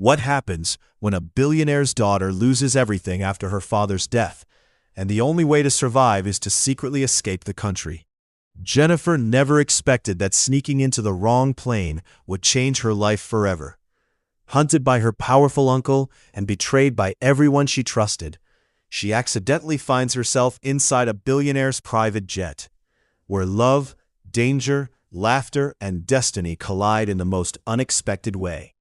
What happens when a billionaire's daughter loses everything after her father's death, and the only way to survive is to secretly escape the country? Jenifer never expected that sneaking into the wrong plane would change her life forever. Hunted by her powerful uncle and betrayed by everyone she trusted, she accidentally finds herself inside a billionaire's private jet, where love, danger, laughter, and destiny collide in the most unexpected way.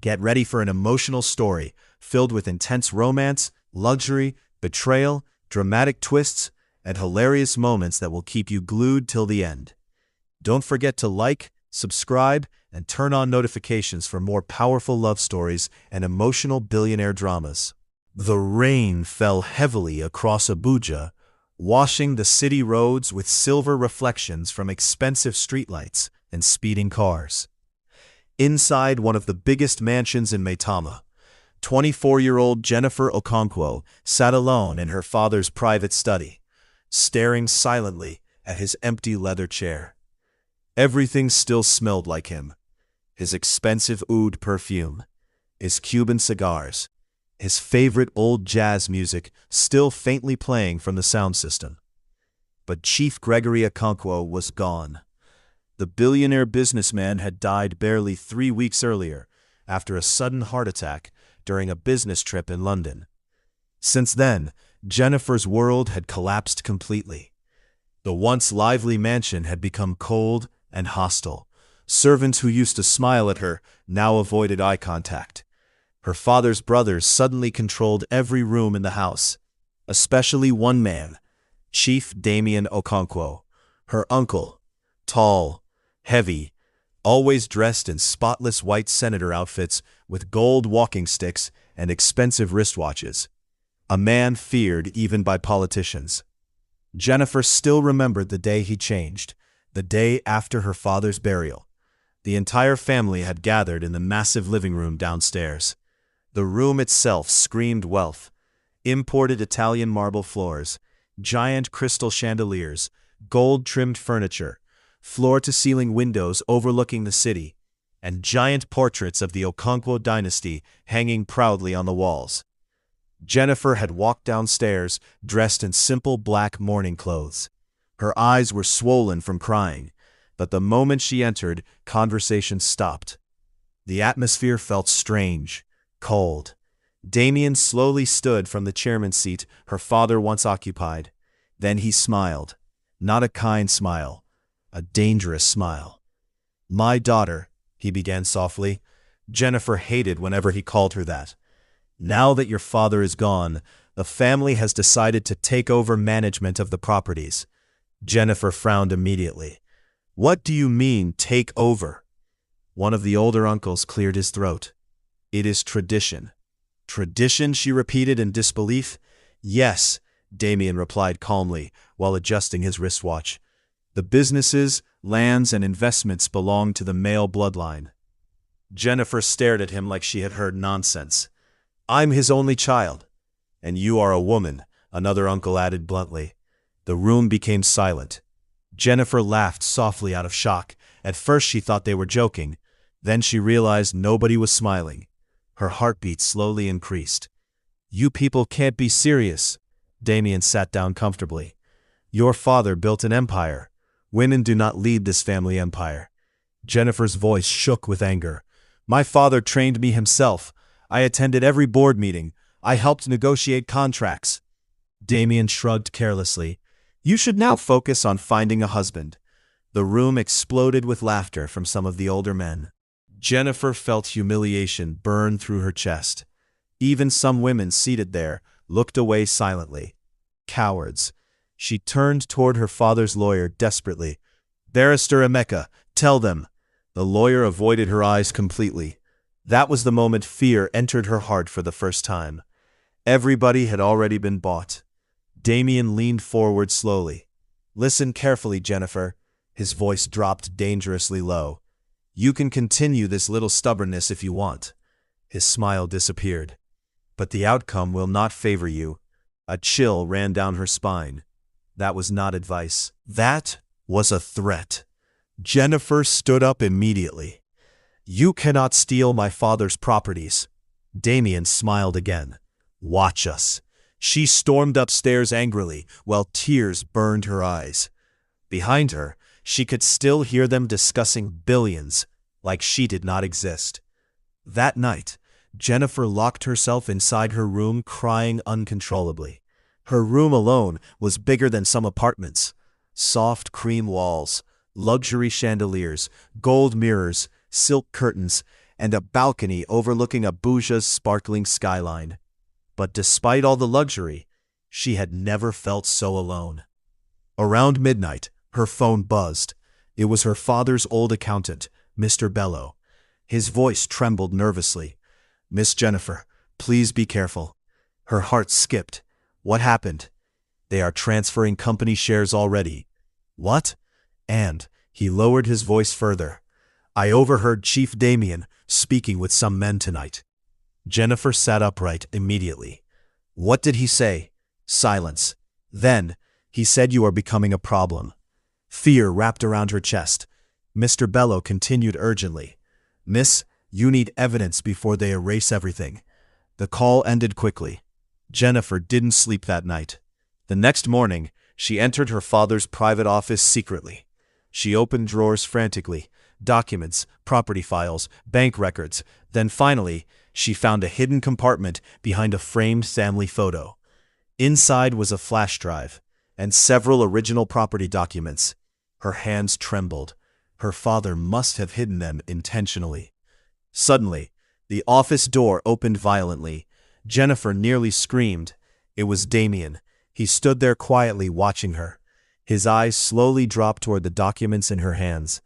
Get ready for an emotional story filled with intense romance, luxury, betrayal, dramatic twists, and hilarious moments that will keep you glued till the end. Don't forget to like, subscribe, and turn on notifications for more powerful love stories and emotional billionaire dramas. The rain fell heavily across Abuja, washing the city roads with silver reflections from expensive streetlights and speeding cars. Inside one of the biggest mansions in Maitama, 24-year-old Jenifer Okonkwo sat alone in her father's private study, staring silently at his empty leather chair. Everything still smelled like him: his expensive oud perfume, his Cuban cigars, his favorite old jazz music still faintly playing from the sound system. But Chief Gregory Okonkwo was gone. The billionaire businessman had died barely 3 weeks earlier after a sudden heart attack during a business trip in London. Since then, Jenifer's world had collapsed completely. The once lively mansion had become cold and hostile. Servants who used to smile at her now avoided eye contact. Her father's brothers suddenly controlled every room in the house, especially one man, Chief Damien Okonkwo, her uncle, tall, heavy, always dressed in spotless white senator outfits with gold walking sticks and expensive wristwatches. A man feared even by politicians. Jenifer still remembered the day he changed, the day after her father's burial. The entire family had gathered in the massive living room downstairs. The room itself screamed wealth: imported Italian marble floors, giant crystal chandeliers, gold-trimmed furniture, floor-to-ceiling windows overlooking the city, and giant portraits of the Okonkwo dynasty hanging proudly on the walls. Jenifer had walked downstairs dressed in simple black mourning clothes. Her eyes were swollen from crying, but the moment she entered, conversation stopped. The atmosphere felt strange, cold. Damien slowly stood from the chairman's seat her father once occupied. Then he smiled. Not a kind smile, a dangerous smile. "My daughter," he began softly. Jenifer hated whenever he called her that. "Now that your father is gone, the family has decided to take over management of the properties." Jenifer frowned immediately. "What do you mean, take over?" One of the older uncles cleared his throat. "It is tradition." "Tradition?" she repeated in disbelief. "Yes," Damien replied calmly while adjusting his wristwatch. "The businesses, lands, and investments belong to the male bloodline." Jenifer stared at him like she had heard nonsense. "I'm his only child." "And you are a woman," another uncle added bluntly. The room became silent. Jenifer laughed softly out of shock. At first she thought they were joking. Then she realized nobody was smiling. Her heartbeat slowly increased. "You people can't be serious." Damien sat down comfortably. "Your father built an empire. Women do not lead this family empire." Jenifer's voice shook with anger. "My father trained me himself. I attended every board meeting. I helped negotiate contracts." Damien shrugged carelessly. "You should now focus on finding a husband." The room exploded with laughter from some of the older men. Jenifer felt humiliation burn through her chest. Even some women seated there looked away silently. Cowards. She turned toward her father's lawyer desperately. "Barrister Emeka, tell them." The lawyer avoided her eyes completely. That was the moment fear entered her heart for the first time. Everybody had already been bought. Damien leaned forward slowly. "Listen carefully, Jenifer." His voice dropped dangerously low. "You can continue this little stubbornness if you want." His smile disappeared. "But the outcome will not favor you." A chill ran down her spine. That was not advice. That was a threat. Jenifer stood up immediately. You cannot steal my father's properties. Damien smiled again. Watch us. She stormed upstairs angrily, while tears burned her eyes. Behind her, she could still hear them discussing billions, like she did not exist. That night, Jenifer locked herself inside her room, crying uncontrollably. Her room alone was bigger than some apartments. Soft cream walls, luxury chandeliers, gold mirrors, silk curtains, and a balcony overlooking Abuja's sparkling skyline. But despite all the luxury, she had never felt so alone. Around midnight, her phone buzzed. It was her father's old accountant, Mr. Bello. His voice trembled nervously. "Miss Jenifer, please be careful." Her heart skipped. "What happened?" "They are transferring company shares already." "What?" And he lowered his voice further. "I overheard Chief Damien speaking with some men tonight." Jenifer sat upright immediately. "What did he say?" Silence. "Then, he said you are becoming a problem." Fear wrapped around her chest. Mr. Bello continued urgently. "Miss, you need evidence before they erase everything." The call ended quickly. Jenifer didn't sleep that night. The next morning, she entered her father's private office secretly. She opened drawers frantically, documents, property files, bank records. Then finally, she found a hidden compartment behind a framed family photo. Inside was a flash drive and several original property documents. Her hands trembled. Her father must have hidden them intentionally. Suddenly, the office door opened violently. Jenifer nearly screamed. It was Damien. He stood there quietly watching her. His eyes slowly dropped toward the documents in her hands.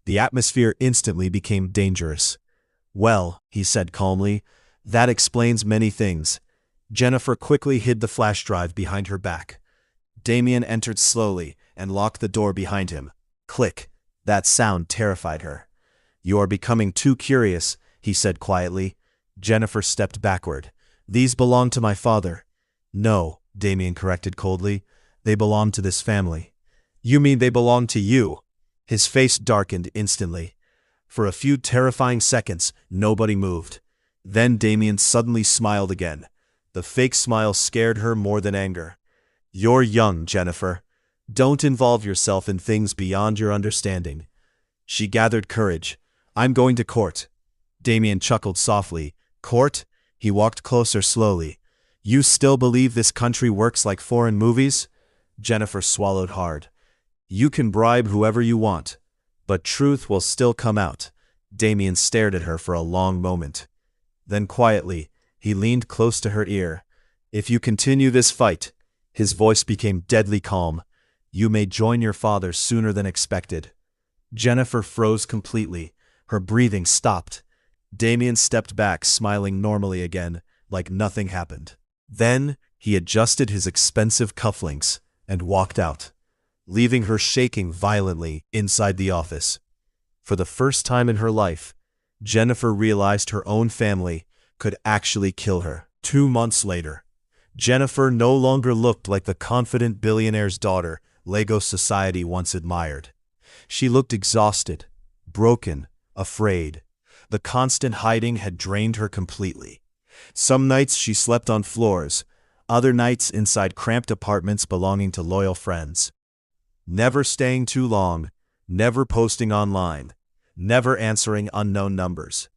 The atmosphere instantly became dangerous. "Well," he said calmly, "that explains many things." Jenifer quickly hid the flash drive behind her back. Damien entered slowly and locked the door behind him. Click. That sound terrified her. "You are becoming too curious," he said quietly. Jenifer stepped backward. "These belong to my father." "No," Damien corrected coldly. "They belong to this family." "You mean they belong to you?" His face darkened instantly. For a few terrifying seconds, nobody moved. Then Damien suddenly smiled again. The fake smile scared her more than anger. "You're young, Jenifer. Don't involve yourself in things beyond your understanding." She gathered courage. "I'm going to court." Damien chuckled softly. "Court?" He walked closer slowly. "You still believe this country works like foreign movies?" Jenifer swallowed hard. "You can bribe whoever you want, but truth will still come out." Damien stared at her for a long moment. Then quietly, he leaned close to her ear. "If you continue this fight," his voice became deadly calm, "you may join your father sooner than expected." Jenifer froze completely. Her breathing stopped. Damien stepped back, smiling normally again, like nothing happened. Then, he adjusted his expensive cufflinks and walked out, leaving her shaking violently inside the office. For the first time in her life, Jenifer realized her own family could actually kill her. 2 months later, Jenifer no longer looked like the confident billionaire's daughter Lagos society once admired. She looked exhausted, broken, afraid. The constant hiding had drained her completely. Some nights she slept on floors, other nights inside cramped apartments belonging to loyal friends. Never staying too long, never posting online, never answering unknown numbers.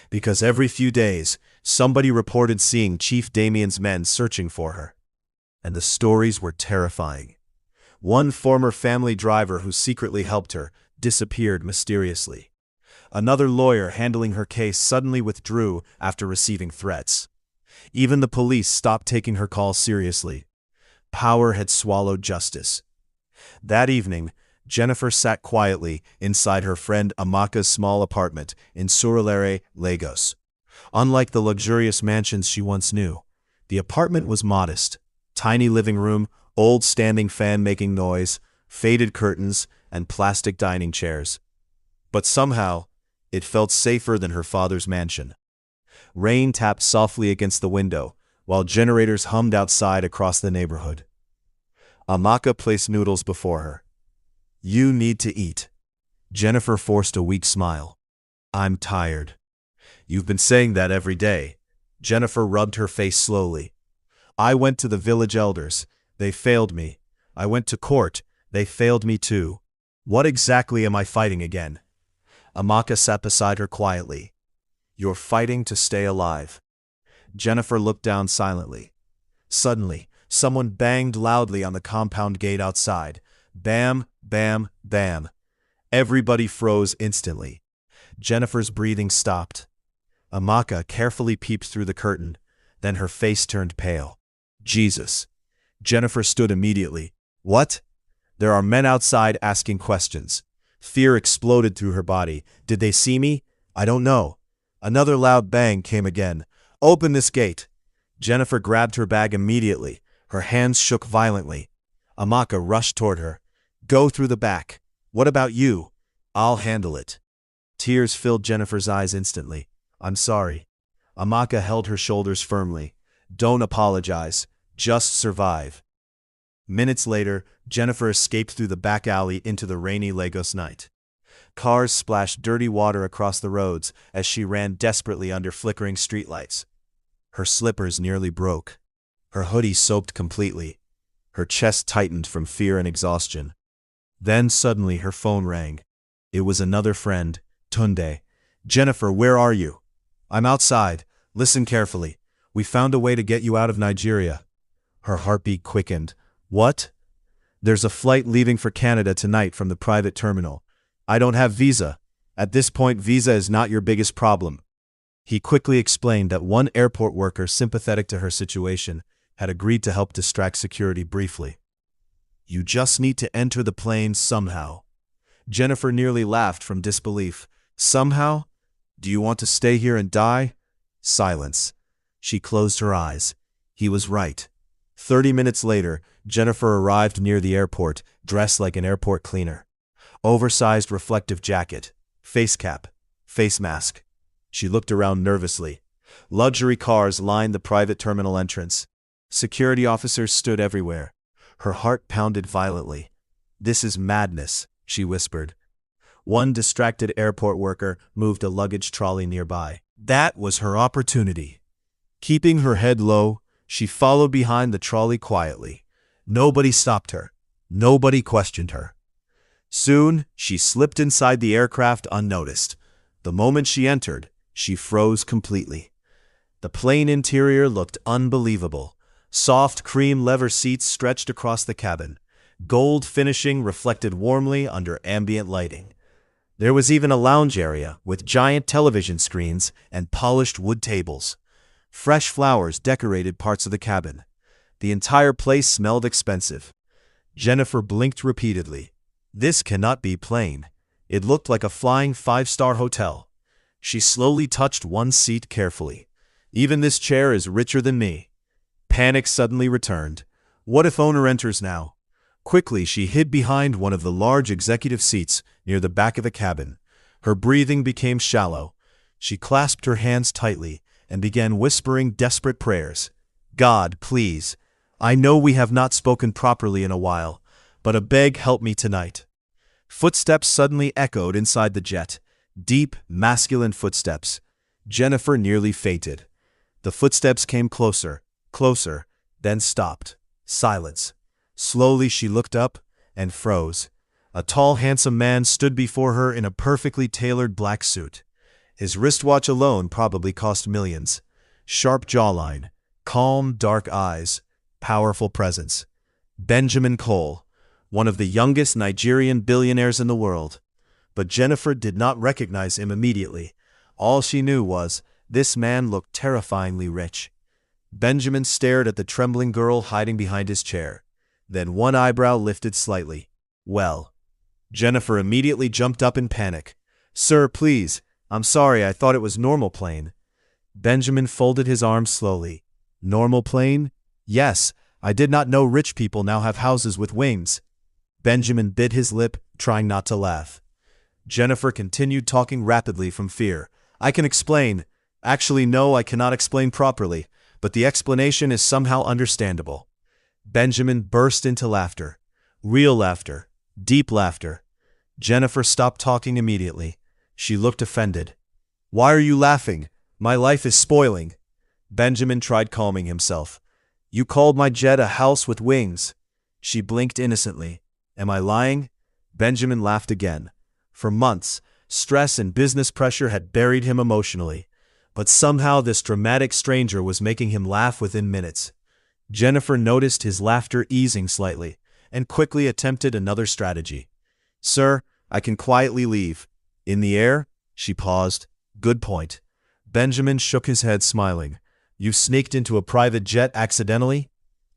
Because every few days, somebody reported seeing Chief Damien's men searching for her. And the stories were terrifying. One former family driver who secretly helped her disappeared mysteriously. Another lawyer handling her case suddenly withdrew after receiving threats. Even the police stopped taking her calls seriously. Power had swallowed justice. That evening, Jenifer sat quietly inside her friend Amaka's small apartment in Surulere, Lagos. Unlike the luxurious mansions she once knew, the apartment was modest. Tiny living room, old standing fan making noise, faded curtains, and plastic dining chairs. But somehow, it felt safer than her father's mansion. Rain tapped softly against the window, while generators hummed outside across the neighborhood. Amaka placed noodles before her. "You need to eat." Jenifer forced a weak smile. I'm tired. You've been saying that every day. Jenifer rubbed her face slowly. I went to the village elders. They failed me. I went to court. They failed me too. What exactly am I fighting again? Amaka sat beside her quietly. You're fighting to stay alive. Jenifer looked down silently. Suddenly, someone banged loudly on the compound gate outside. Bam, bam, bam. Everybody froze instantly. Jenifer's breathing stopped. Amaka carefully peeped through the curtain. Then her face turned pale. Jesus. Jenifer stood immediately. What? There are men outside asking questions. Fear exploded through her body. Did they see me? I don't know. Another loud bang came again. Open this gate. Jenifer grabbed her bag immediately. Her hands shook violently. Amaka rushed toward her. Go through the back. What about you? I'll handle it. Tears filled Jenifer's eyes instantly. I'm sorry. Amaka held her shoulders firmly. Don't apologize. Just survive. Minutes later, Jenifer escaped through the back alley into the rainy Lagos night. Cars splashed dirty water across the roads as she ran desperately under flickering streetlights. Her slippers nearly broke. Her hoodie soaked completely. Her chest tightened from fear and exhaustion. Then suddenly her phone rang. It was another friend, Tunde. Jenifer, where are you? I'm outside. Listen carefully. We found a way to get you out of Nigeria. Her heartbeat quickened. What? There's a flight leaving for Canada tonight from the private terminal. I don't have visa. At this point, visa is not your biggest problem. He quickly explained that one airport worker sympathetic to her situation had agreed to help distract security briefly. You just need to enter the plane somehow. Jenifer nearly laughed from disbelief. Somehow? Do you want to stay here and die? Silence. She closed her eyes. He was right. 30 minutes later, Jenifer arrived near the airport, dressed like an airport cleaner. Oversized reflective jacket, face cap, face mask. She looked around nervously. Luxury cars lined the private terminal entrance. Security officers stood everywhere. Her heart pounded violently. This is madness, she whispered. One distracted airport worker moved a luggage trolley nearby. That was her opportunity. Keeping her head low, she followed behind the trolley quietly. Nobody stopped her. Nobody questioned her. Soon, she slipped inside the aircraft unnoticed. The moment she entered, she froze completely. The plane interior looked unbelievable. Soft cream leather seats stretched across the cabin. Gold finishing reflected warmly under ambient lighting. There was even a lounge area with giant television screens and polished wood tables. Fresh flowers decorated parts of the cabin. The entire place smelled expensive. Jenifer blinked repeatedly. This cannot be plane. It looked like a flying five-star hotel. She slowly touched one seat carefully. Even this chair is richer than me. Panic suddenly returned. What if owner enters now? Quickly, she hid behind one of the large executive seats near the back of the cabin. Her breathing became shallow. She clasped her hands tightly and began whispering desperate prayers. God, please. I know we have not spoken properly in a while, but I beg help me tonight. Footsteps suddenly echoed inside the jet. Deep, masculine footsteps. Jenifer nearly fainted. The footsteps came closer, closer, then stopped. Silence. Slowly she looked up and froze. A tall, handsome man stood before her in a perfectly tailored black suit. His wristwatch alone probably cost millions. Sharp jawline, calm, dark eyes, powerful presence. Benjamin Cole, one of the youngest Nigerian billionaires in the world. But Jenifer did not recognize him immediately. All she knew was, this man looked terrifyingly rich. Benjamin stared at the trembling girl hiding behind his chair. Then one eyebrow lifted slightly. Well. Jenifer immediately jumped up in panic. Sir, please. I'm sorry, I thought it was normal plane. Benjamin folded his arms slowly. Normal plane? Yes, I did not know rich people now have houses with wings. Benjamin bit his lip, trying not to laugh. Jenifer continued talking rapidly from fear. I can explain. Actually, no, I cannot explain properly, but the explanation is somehow understandable. Benjamin burst into laughter. Real laughter. Deep laughter. Jenifer stopped talking immediately. She looked offended. Why are you laughing? My life is spoiling. Benjamin tried calming himself. You called my jet a house with wings. She blinked innocently. Am I lying? Benjamin laughed again. For months, stress and business pressure had buried him emotionally. But somehow this dramatic stranger was making him laugh within minutes. Jenifer noticed his laughter easing slightly, and quickly attempted another strategy. Sir, I can quietly leave. In the air? She paused. Good point. Benjamin shook his head, smiling. You sneaked into a private jet accidentally?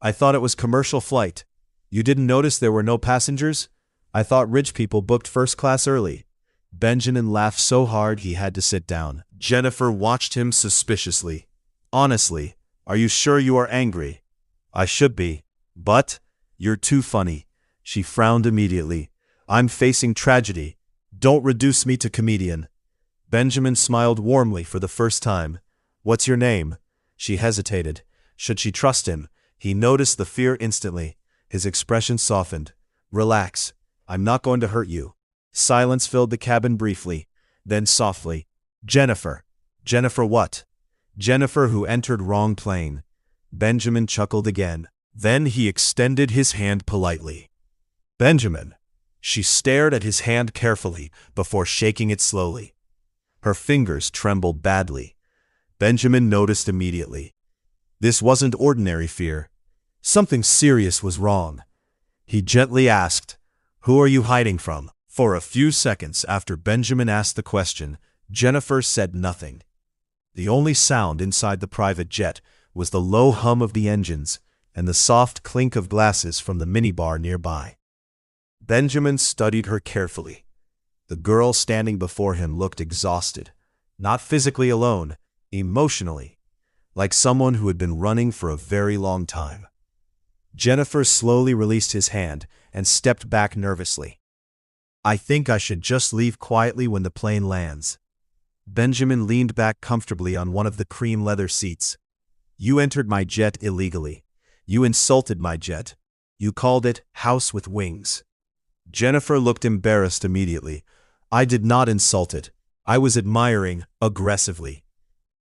I thought it was commercial flight. You didn't notice there were no passengers? I thought rich people booked first class early. Benjamin laughed so hard he had to sit down. Jenifer watched him suspiciously. Honestly, are you sure you are angry? I should be. But you're too funny. She frowned immediately. I'm facing tragedy. Don't reduce me to comedian. Benjamin smiled warmly for the first time. What's your name? She hesitated. Should she trust him? He noticed the fear instantly. His expression softened. Relax. I'm not going to hurt you. Silence filled the cabin briefly. Then softly. Jenifer. Jenifer what? Jenifer who entered wrong plane. Benjamin chuckled again. Then he extended his hand politely. Benjamin. She stared at his hand carefully before shaking it slowly. Her fingers trembled badly. Benjamin noticed immediately. This wasn't ordinary fear. Something serious was wrong. He gently asked, Who are you hiding from? For a few seconds after Benjamin asked the question, Jenifer said nothing. The only sound inside the private jet was the low hum of the engines and the soft clink of glasses from the minibar nearby. Benjamin studied her carefully. The girl standing before him looked exhausted, not physically alone, emotionally, like someone who had been running for a very long time. Jenifer slowly released his hand and stepped back nervously. I think I should just leave quietly when the plane lands. Benjamin leaned back comfortably on one of the cream leather seats. You entered my jet illegally. You insulted my jet. You called it house with wings. Jenifer looked embarrassed immediately. I did not insult it. I was admiring aggressively.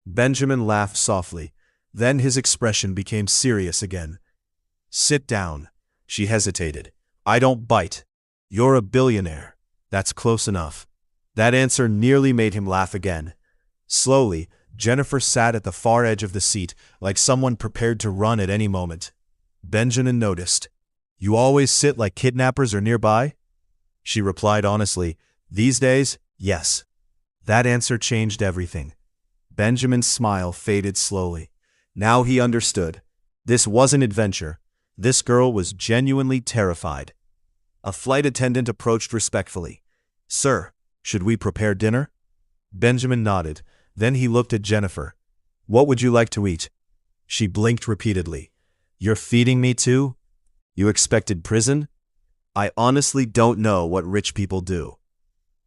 Benjamin laughed softly. Then his expression became serious again. Sit down. She hesitated. I don't bite. You're a billionaire. That's close enough. That answer nearly made him laugh again. Slowly, Jenifer sat at the far edge of the seat, like someone prepared to run at any moment. Benjamin noticed. You always sit like kidnappers are nearby? She replied honestly. These days, yes. That answer changed everything. Benjamin's smile faded slowly. Now he understood. This wasn't adventure. This girl was genuinely terrified. A flight attendant approached respectfully. Sir, should we prepare dinner? Benjamin nodded. Then he looked at Jenifer. What would you like to eat? She blinked repeatedly. You're feeding me too? You expected prison? I honestly don't know what rich people do.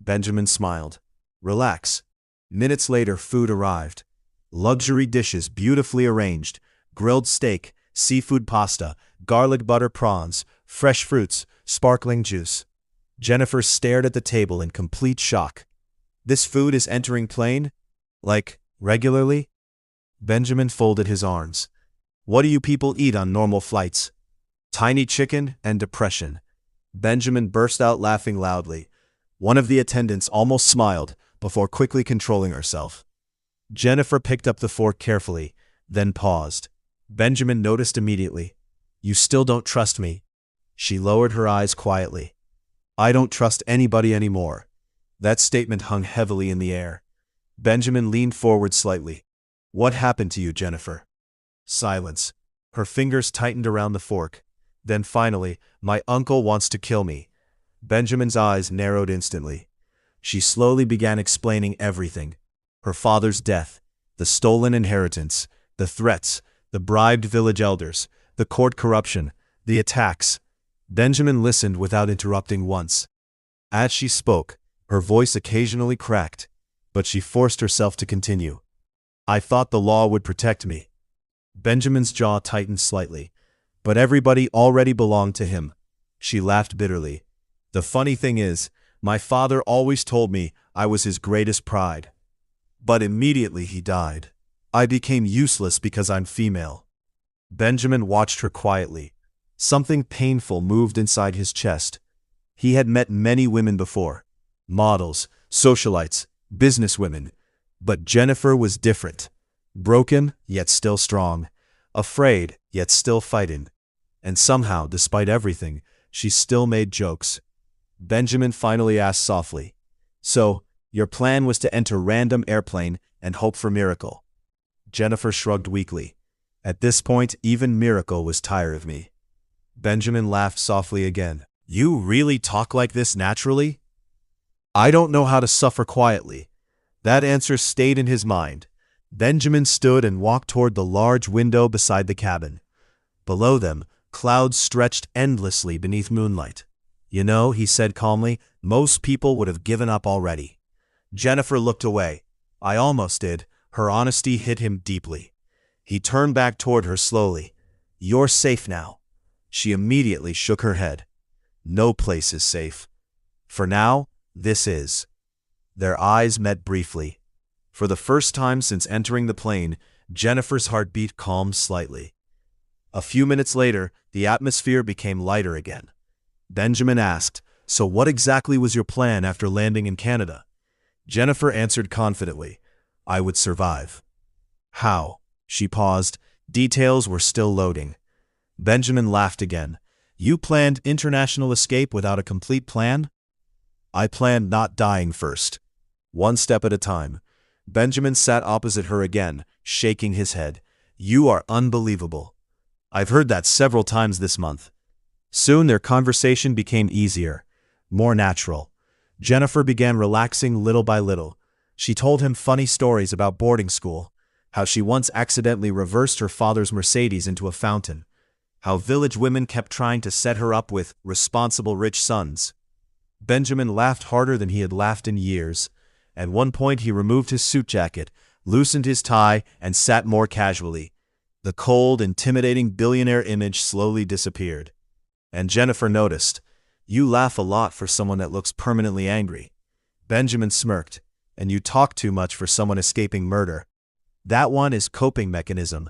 Benjamin smiled. Relax. Minutes later, food arrived. Luxury dishes beautifully arranged. Grilled steak, seafood pasta, garlic butter prawns, fresh fruits, sparkling juice. Jenifer stared at the table in complete shock. This food is entering plane? Like, regularly? Benjamin folded his arms. What do you people eat on normal flights? Tiny chicken and depression. Benjamin burst out laughing loudly. One of the attendants almost smiled before quickly controlling herself. Jenifer picked up the fork carefully, then paused. Benjamin noticed immediately. You still don't trust me. She lowered her eyes quietly. I don't trust anybody anymore. That statement hung heavily in the air. Benjamin leaned forward slightly. What happened to you, Jenifer? Silence. Her fingers tightened around the fork. Then finally, my uncle wants to kill me. Benjamin's eyes narrowed instantly. She slowly began explaining everything. Her father's death, the stolen inheritance, the threats, the bribed village elders, the court corruption, the attacks. Benjamin listened without interrupting once. As she spoke, her voice occasionally cracked, but she forced herself to continue. I thought the law would protect me. Benjamin's jaw tightened slightly. But everybody already belonged to him. She laughed bitterly. The funny thing is, my father always told me I was his greatest pride. But immediately he died. I became useless because I'm female. Benjamin watched her quietly. Something painful moved inside his chest. He had met many women before. Models, socialites, businesswomen. But Jenifer was different. Broken, yet still strong. Afraid, yet still fighting. And somehow, despite everything, she still made jokes. Benjamin finally asked softly, "So, your plan was to enter random airplane and hope for miracle?" Jenifer shrugged weakly. At this point, even miracle was tired of me. Benjamin laughed softly again. "You really talk like this naturally?" "I don't know how to suffer quietly." That answer stayed in his mind. Benjamin stood and walked toward the large window beside the cabin. Below them, clouds stretched endlessly beneath moonlight. "You know," he said calmly, "most people would have given up already." Jenifer looked away. "I almost did." Her honesty hit him deeply. He turned back toward her slowly. "You're safe now." She immediately shook her head. "No place is safe. For now, this is." Their eyes met briefly. For the first time since entering the plane, Jenifer's heartbeat calmed slightly. A few minutes later, the atmosphere became lighter again. Benjamin asked, "So what exactly was your plan after landing in Canada?" Jenifer answered confidently, "I would survive." "How?" She paused. Details were still loading. Benjamin laughed again. "You planned international escape without a complete plan?" "I planned not dying first. One step at a time." Benjamin sat opposite her again, shaking his head. "You are unbelievable." "I've heard that several times this month." Soon their conversation became easier, more natural. Jenifer began relaxing little by little. She told him funny stories about boarding school, how she once accidentally reversed her father's Mercedes into a fountain, how village women kept trying to set her up with responsible rich sons. Benjamin laughed harder than he had laughed in years. At one point he removed his suit jacket, loosened his tie, and sat more casually. The cold, intimidating billionaire image slowly disappeared. And Jenifer noticed, "You laugh a lot for someone that looks permanently angry." Benjamin smirked, "And you talk too much for someone escaping murder." "That one is coping mechanism."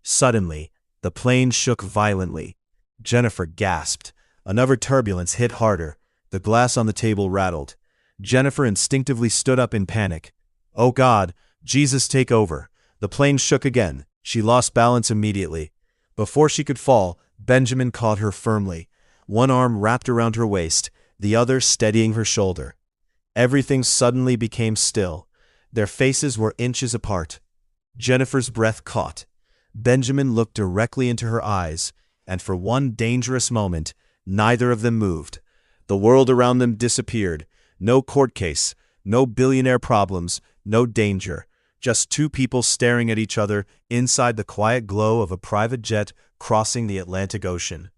Suddenly, the plane shook violently. Jenifer gasped. Another turbulence hit harder. The glass on the table rattled. Jenifer instinctively stood up in panic. "Oh God, Jesus, take over." The plane shook again. She lost balance immediately. Before she could fall, Benjamin caught her firmly. One arm wrapped around her waist, the other steadying her shoulder. Everything suddenly became still. Their faces were inches apart. Jenifer's breath caught. Benjamin looked directly into her eyes, and for one dangerous moment, neither of them moved. The world around them disappeared. No court case, no billionaire problems, no danger. Just two people staring at each other inside the quiet glow of a private jet crossing the Atlantic Ocean.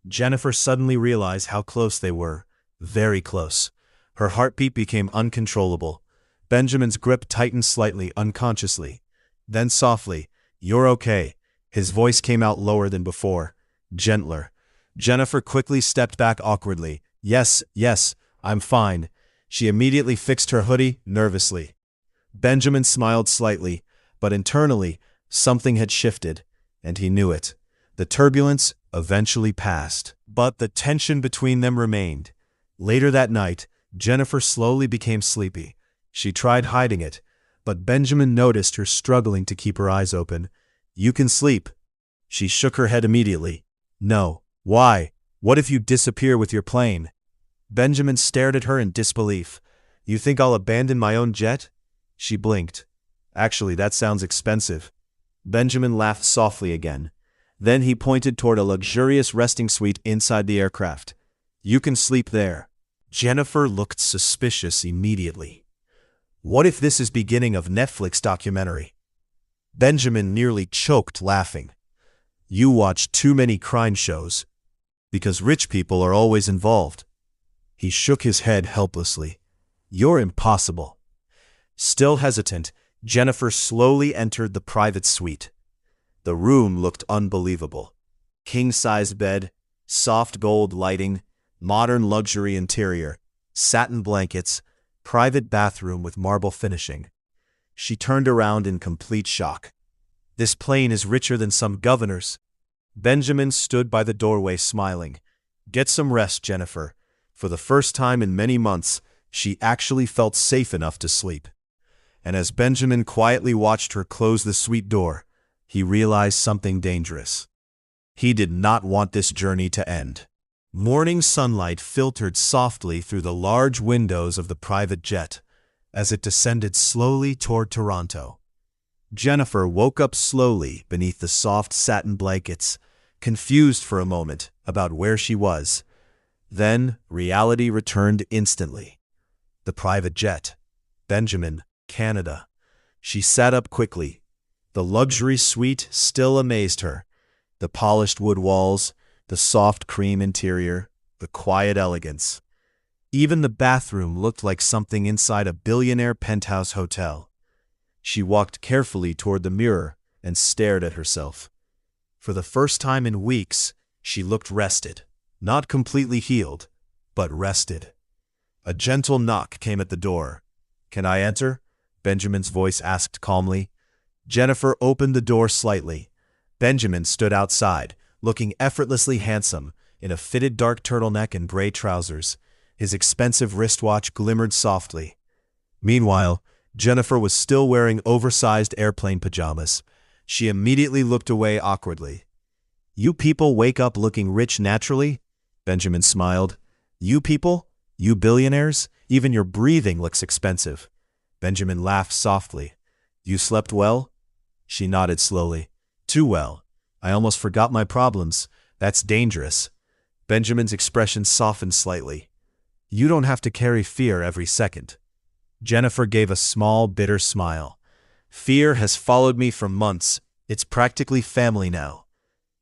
Jenifer suddenly realized how close they were. Very close. Her heartbeat became uncontrollable. Benjamin's grip tightened slightly, unconsciously. Then softly, "You're okay." His voice came out lower than before, gentler. Jenifer quickly stepped back awkwardly. Yes, I'm fine." She immediately fixed her hoodie nervously. Benjamin smiled slightly, but internally, something had shifted, and he knew it. The turbulence eventually passed, but the tension between them remained. Later that night, Jenifer slowly became sleepy. She tried hiding it, but Benjamin noticed her struggling to keep her eyes open. "You can sleep." She shook her head immediately. "No." "Why? What if you disappear with your plane?" Benjamin stared at her in disbelief. "You think I'll abandon my own jet?" She blinked. "Actually, that sounds expensive." Benjamin laughed softly again. Then he pointed toward a luxurious resting suite inside the aircraft. "You can sleep there." Jenifer looked suspicious immediately. "What if this is beginning of Netflix documentary?" Benjamin nearly choked laughing. "You watch too many crime shows. Because rich people are always involved." He shook his head helplessly. "You're impossible." Still hesitant, Jenifer slowly entered the private suite. The room looked unbelievable. King-size bed, soft gold lighting, modern luxury interior, satin blankets, private bathroom with marble finishing. She turned around in complete shock. This plane is richer than some governors. Benjamin stood by the doorway smiling. Get some rest, Jenifer. For the first time in many months, she actually felt safe enough to sleep. And as Benjamin quietly watched her close the suite door, he realized something dangerous. He did not want this journey to end. Morning sunlight filtered softly through the large windows of the private jet as it descended slowly toward Toronto. Jenifer woke up slowly beneath the soft satin blankets, confused for a moment about where she was. Then reality returned instantly. The private jet. Benjamin, Canada. She sat up quickly. The luxury suite still amazed her. The polished wood walls, the soft cream interior, the quiet elegance. Even the bathroom looked like something inside a billionaire penthouse hotel. She walked carefully toward the mirror and stared at herself. For the first time in weeks, she looked rested. Not completely healed, but rested. A gentle knock came at the door. "Can I enter?" Benjamin's voice asked calmly. Jenifer opened the door slightly. Benjamin stood outside, looking effortlessly handsome, in a fitted dark turtleneck and gray trousers. His expensive wristwatch glimmered softly. Meanwhile, Jenifer was still wearing oversized airplane pajamas. She immediately looked away awkwardly. "You people wake up looking rich naturally?" Benjamin smiled. "You people? You billionaires? Even your breathing looks expensive." Benjamin laughed softly. "You slept well?" She nodded slowly. "Too well. I almost forgot my problems. That's dangerous." Benjamin's expression softened slightly. "You don't have to carry fear every second." Jenifer gave a small, bitter smile. "Fear has followed me for months. It's practically family now."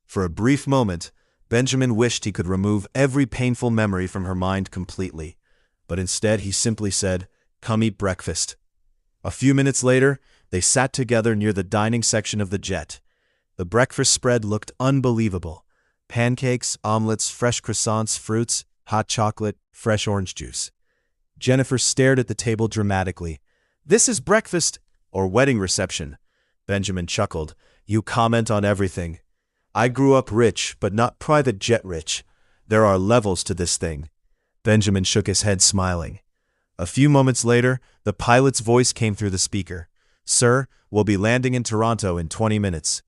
For a brief moment, Benjamin wished he could remove every painful memory from her mind completely. But instead he simply said, "Come eat breakfast." A few minutes later, they sat together near the dining section of the jet. The breakfast spread looked unbelievable. Pancakes, omelets, fresh croissants, fruits, hot chocolate, fresh orange juice. Jenifer stared at the table dramatically. "This is breakfast or wedding reception." Benjamin chuckled. "You comment on everything. I grew up rich, but not private jet rich. There are levels to this thing." Benjamin shook his head, smiling. A few moments later, the pilot's voice came through the speaker. "Sir, we'll be landing in Toronto in 20 minutes.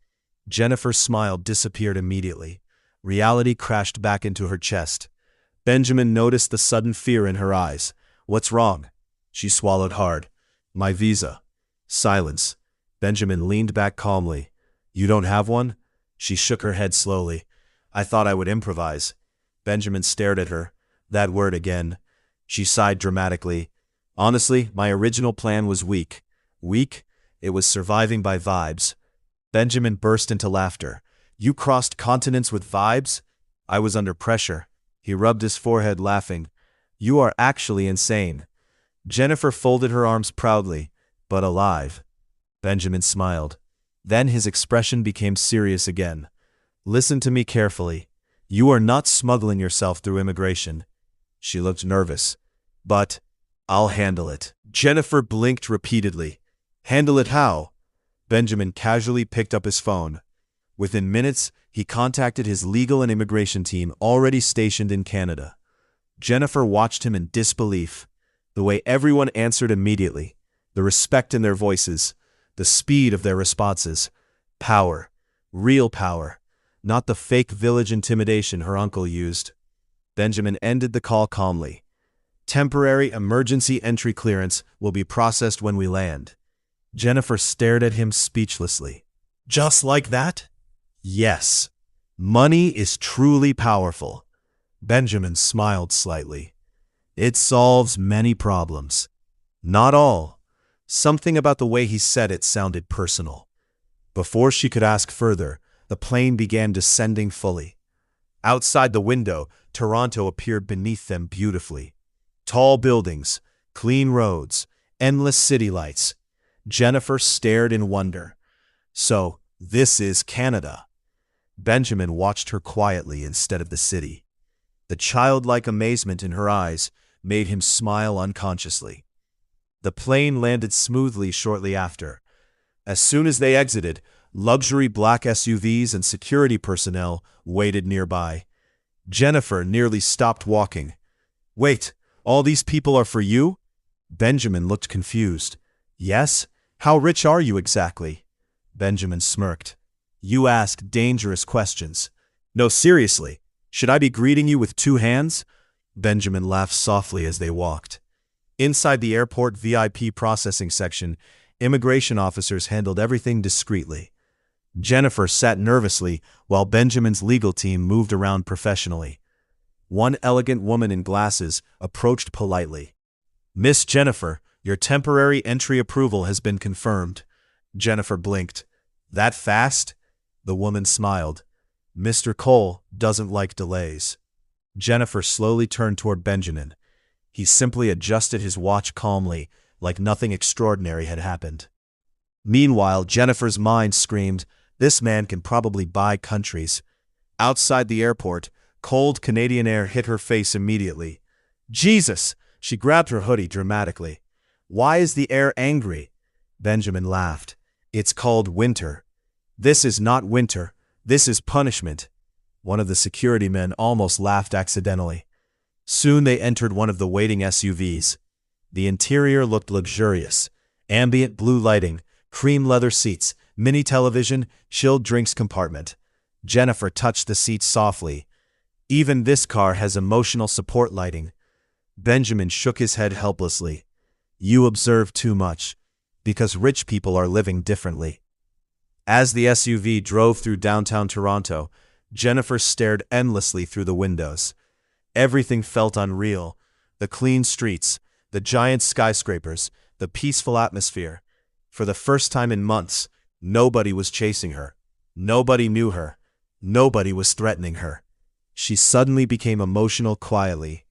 Jenifer's smile disappeared immediately. Reality crashed back into her chest. Benjamin noticed the sudden fear in her eyes. "What's wrong?" She swallowed hard. "My visa." Silence. Benjamin leaned back calmly. "You don't have one?" She shook her head slowly. "I thought I would improvise." Benjamin stared at her. That word again. She sighed dramatically. "Honestly, my original plan was weak." "Weak?" "It was surviving by vibes." Benjamin burst into laughter. "You crossed continents with vibes?" "I was under pressure." He rubbed his forehead, laughing. "You are actually insane." Jenifer folded her arms proudly, but alive. Benjamin smiled. Then his expression became serious again. "Listen to me carefully. You are not smuggling yourself through immigration." She looked nervous. "But I'll handle it." Jenifer blinked repeatedly. "Handle it how?" Benjamin casually picked up his phone. Within minutes, he contacted his legal and immigration team already stationed in Canada. Jenifer watched him in disbelief. The way everyone answered immediately, the respect in their voices, the speed of their responses. Power. Real power. Not the fake village intimidation her uncle used. Benjamin ended the call calmly. "Temporary emergency entry clearance will be processed when we land." Jenifer stared at him speechlessly. "Just like that?" "Yes. Money is truly powerful." Benjamin smiled slightly. "It solves many problems." "Not all." Something about the way he said it sounded personal. Before she could ask further, the plane began descending fully. Outside the window, Toronto appeared beneath them beautifully. Tall buildings, clean roads, endless city lights. Jenifer stared in wonder. "So, this is Canada." Benjamin watched her quietly instead of the city. The childlike amazement in her eyes made him smile unconsciously. The plane landed smoothly shortly after. As soon as they exited, luxury black SUVs and security personnel waited nearby. Jenifer nearly stopped walking. "Wait, all these people are for you?" Benjamin looked confused. "Yes? How rich are you exactly?" Benjamin smirked. "You ask dangerous questions." "No, seriously. Should I be greeting you with two hands?" Benjamin laughed softly as they walked. Inside the airport VIP processing section, immigration officers handled everything discreetly. Jenifer sat nervously while Benjamin's legal team moved around professionally. One elegant woman in glasses approached politely. "Miss Jenifer, your temporary entry approval has been confirmed." Jenifer blinked. "That fast?" The woman smiled. "Mr. Cole doesn't like delays." Jenifer slowly turned toward Benjamin. He simply adjusted his watch calmly, like nothing extraordinary had happened. Meanwhile, Jenifer's mind screamed, "This man can probably buy countries." Outside the airport, cold Canadian air hit her face immediately. "Jesus!" She grabbed her hoodie dramatically. "Why is the air angry?" Benjamin laughed. "It's called winter." "This is not winter. This is punishment." One of the security men almost laughed accidentally. Soon they entered one of the waiting SUVs. The interior looked luxurious. Ambient blue lighting, cream leather seats, mini television, chilled drinks compartment. Jenifer touched the seat softly. "Even this car has emotional support lighting." Benjamin shook his head helplessly. "You observe too much, because rich people are living differently." As the SUV drove through downtown Toronto, Jenifer stared endlessly through the windows. Everything felt unreal. The clean streets, the giant skyscrapers, the peaceful atmosphere. For the first time in months, nobody was chasing her. Nobody knew her. Nobody was threatening her. She suddenly became emotional quietly.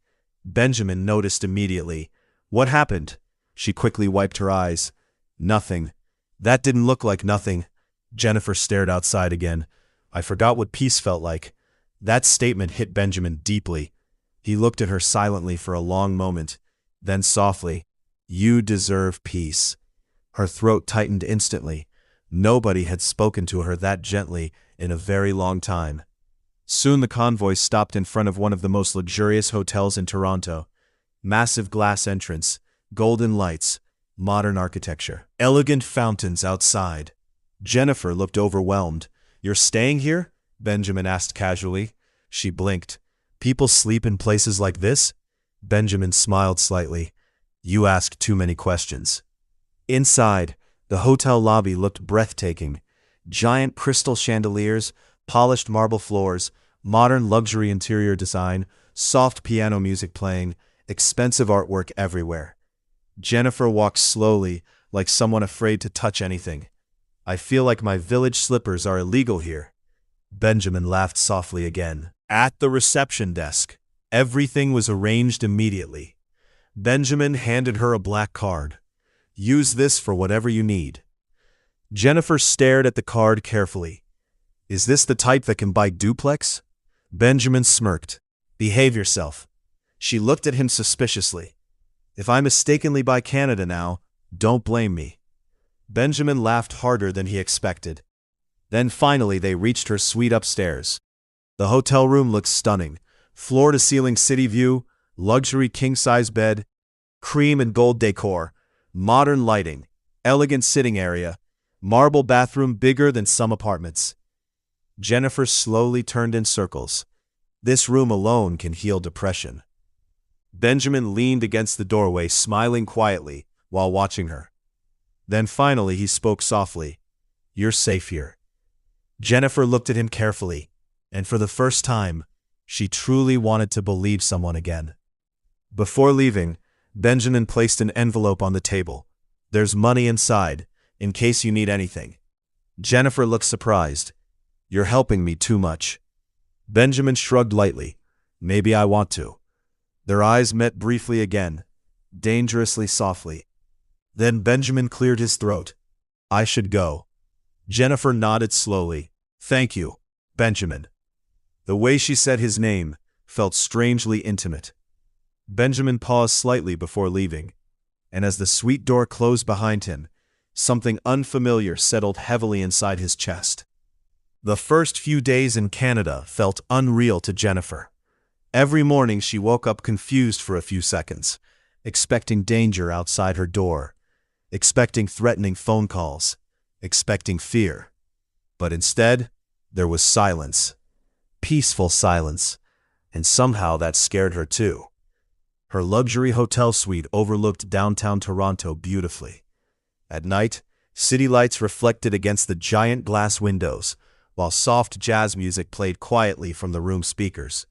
Benjamin noticed immediately. "What happened?" She quickly wiped her eyes. "Nothing." "That didn't look like nothing." Jenifer stared outside again. "I forgot what peace felt like." That statement hit Benjamin deeply. He looked at her silently for a long moment. Then softly, "You deserve peace." Her throat tightened instantly. Nobody had spoken to her that gently in a very long time. Soon the convoy stopped in front of one of the most luxurious hotels in Toronto. Massive glass entrance, golden lights, modern architecture, elegant fountains outside. Jenifer looked overwhelmed. "You're staying here?" Benjamin asked casually. She blinked. "People sleep in places like this?" Benjamin smiled slightly. "You ask too many questions." Inside, the hotel lobby looked breathtaking. Giant crystal chandeliers, polished marble floors, modern luxury interior design, soft piano music playing, expensive artwork everywhere. Jenifer walked slowly, like someone afraid to touch anything. "I feel like my village slippers are illegal here." Benjamin laughed softly again. At the reception desk, everything was arranged immediately. Benjamin handed her a black card. "Use this for whatever you need." Jenifer stared at the card carefully. "Is this the type that can buy duplex?" Benjamin smirked. "Behave yourself." She looked at him suspiciously. "If I mistakenly buy Canada now, don't blame me." Benjamin laughed harder than he expected. Then finally they reached her suite upstairs. The hotel room looked stunning. Floor-to-ceiling city view, luxury king-size bed, cream and gold decor, modern lighting, elegant sitting area, marble bathroom bigger than some apartments. Jenifer slowly turned in circles. This room alone can heal depression. Benjamin leaned against the doorway, smiling quietly while watching her. Then finally he spoke softly. "You're safe here." Jenifer looked at him carefully, and for the first time, she truly wanted to believe someone again. Before leaving, Benjamin placed an envelope on the table. "There's money inside, in case you need anything." Jenifer looked surprised. "You're helping me too much." Benjamin shrugged lightly. "Maybe I want to." Their eyes met briefly again, dangerously softly. Then Benjamin cleared his throat. "I should go." Jenifer nodded slowly. "Thank you, Benjamin." The way she said his name felt strangely intimate. Benjamin paused slightly before leaving. and as the suite door closed behind him, something unfamiliar settled heavily inside his chest. The first few days in Canada felt unreal to Jenifer. Every morning she woke up confused for a few seconds, expecting danger outside her door, expecting threatening phone calls, expecting fear. But instead, there was silence. Peaceful silence, and somehow that scared her too. Her luxury hotel suite overlooked downtown Toronto beautifully. At night, city lights reflected against the giant glass windows, while soft jazz music played quietly from the room speakers.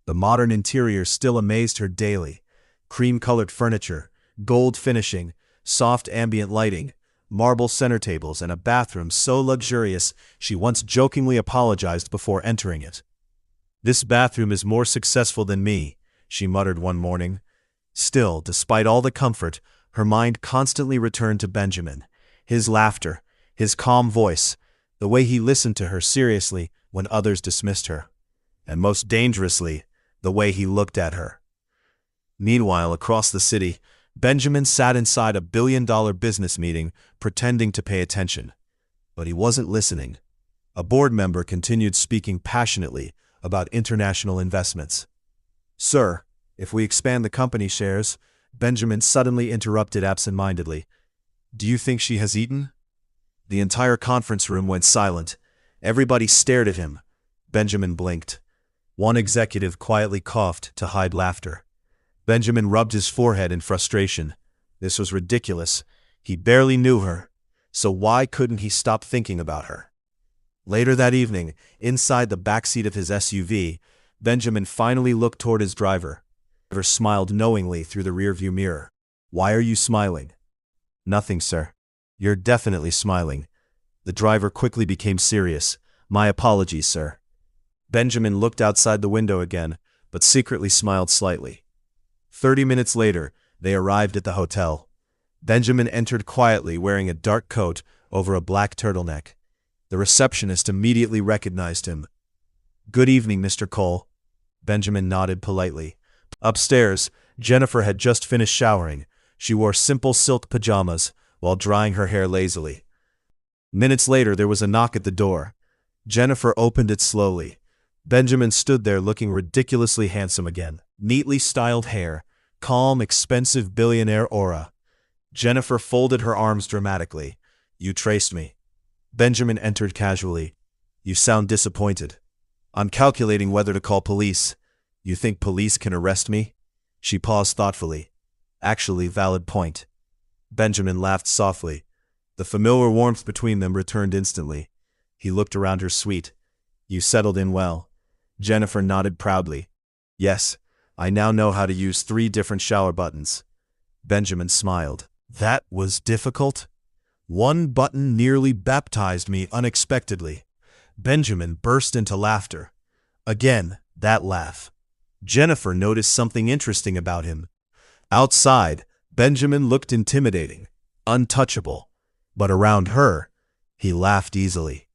The modern interior still amazed her daily. Cream-colored furniture, gold finishing, soft ambient lighting, marble center tables, and a bathroom so luxurious she once jokingly apologized before entering it. "This bathroom is more successful than me," she muttered one morning. Still, despite all the comfort, her mind constantly returned to Benjamin. His laughter, his calm voice, the way he listened to her seriously when others dismissed her. And most dangerously, the way he looked at her. Meanwhile, across the city, Benjamin sat inside a billion-dollar business meeting, pretending to pay attention. But he wasn't listening. A board member continued speaking passionately about international investments. "Sir, if we expand the company shares," Benjamin suddenly interrupted absent-mindedly. "Do you think she has eaten?" The entire conference room went silent. Everybody stared at him. Benjamin blinked. One executive quietly coughed to hide laughter. Benjamin rubbed his forehead in frustration. This was ridiculous. He barely knew her, so why couldn't he stop thinking about her? Later that evening, inside the backseat of his SUV, Benjamin finally looked toward his driver. The driver smiled knowingly through the rearview mirror. "Why are you smiling?" "Nothing, sir." "You're definitely smiling." The driver quickly became serious. "My apologies, sir." Benjamin looked outside the window again, but secretly smiled slightly. 30 minutes later, they arrived at the hotel. Benjamin entered quietly wearing a dark coat over a black turtleneck. The receptionist immediately recognized him. "Good evening, Mr. Cole." Benjamin nodded politely. Upstairs, Jenifer had just finished showering. She wore simple silk pajamas while drying her hair lazily. Minutes later, there was a knock at the door. Jenifer opened it slowly. Benjamin stood there looking ridiculously handsome again. Neatly styled hair, calm, expensive billionaire aura. Jenifer folded her arms dramatically. "You traced me." Benjamin entered casually. "You sound disappointed." "I'm calculating whether to call police." "You think police can arrest me?" She paused thoughtfully. "Actually, valid point." Benjamin laughed softly. The familiar warmth between them returned instantly. He looked around her suite. "You settled in well." Jenifer nodded proudly. "Yes, I now know how to use 3 different shower buttons." Benjamin smiled. "That was difficult?" "One button nearly baptized me unexpectedly." Benjamin burst into laughter. Again, that laugh. Jenifer noticed something interesting about him. Outside, Benjamin looked intimidating, untouchable. But around her, he laughed easily,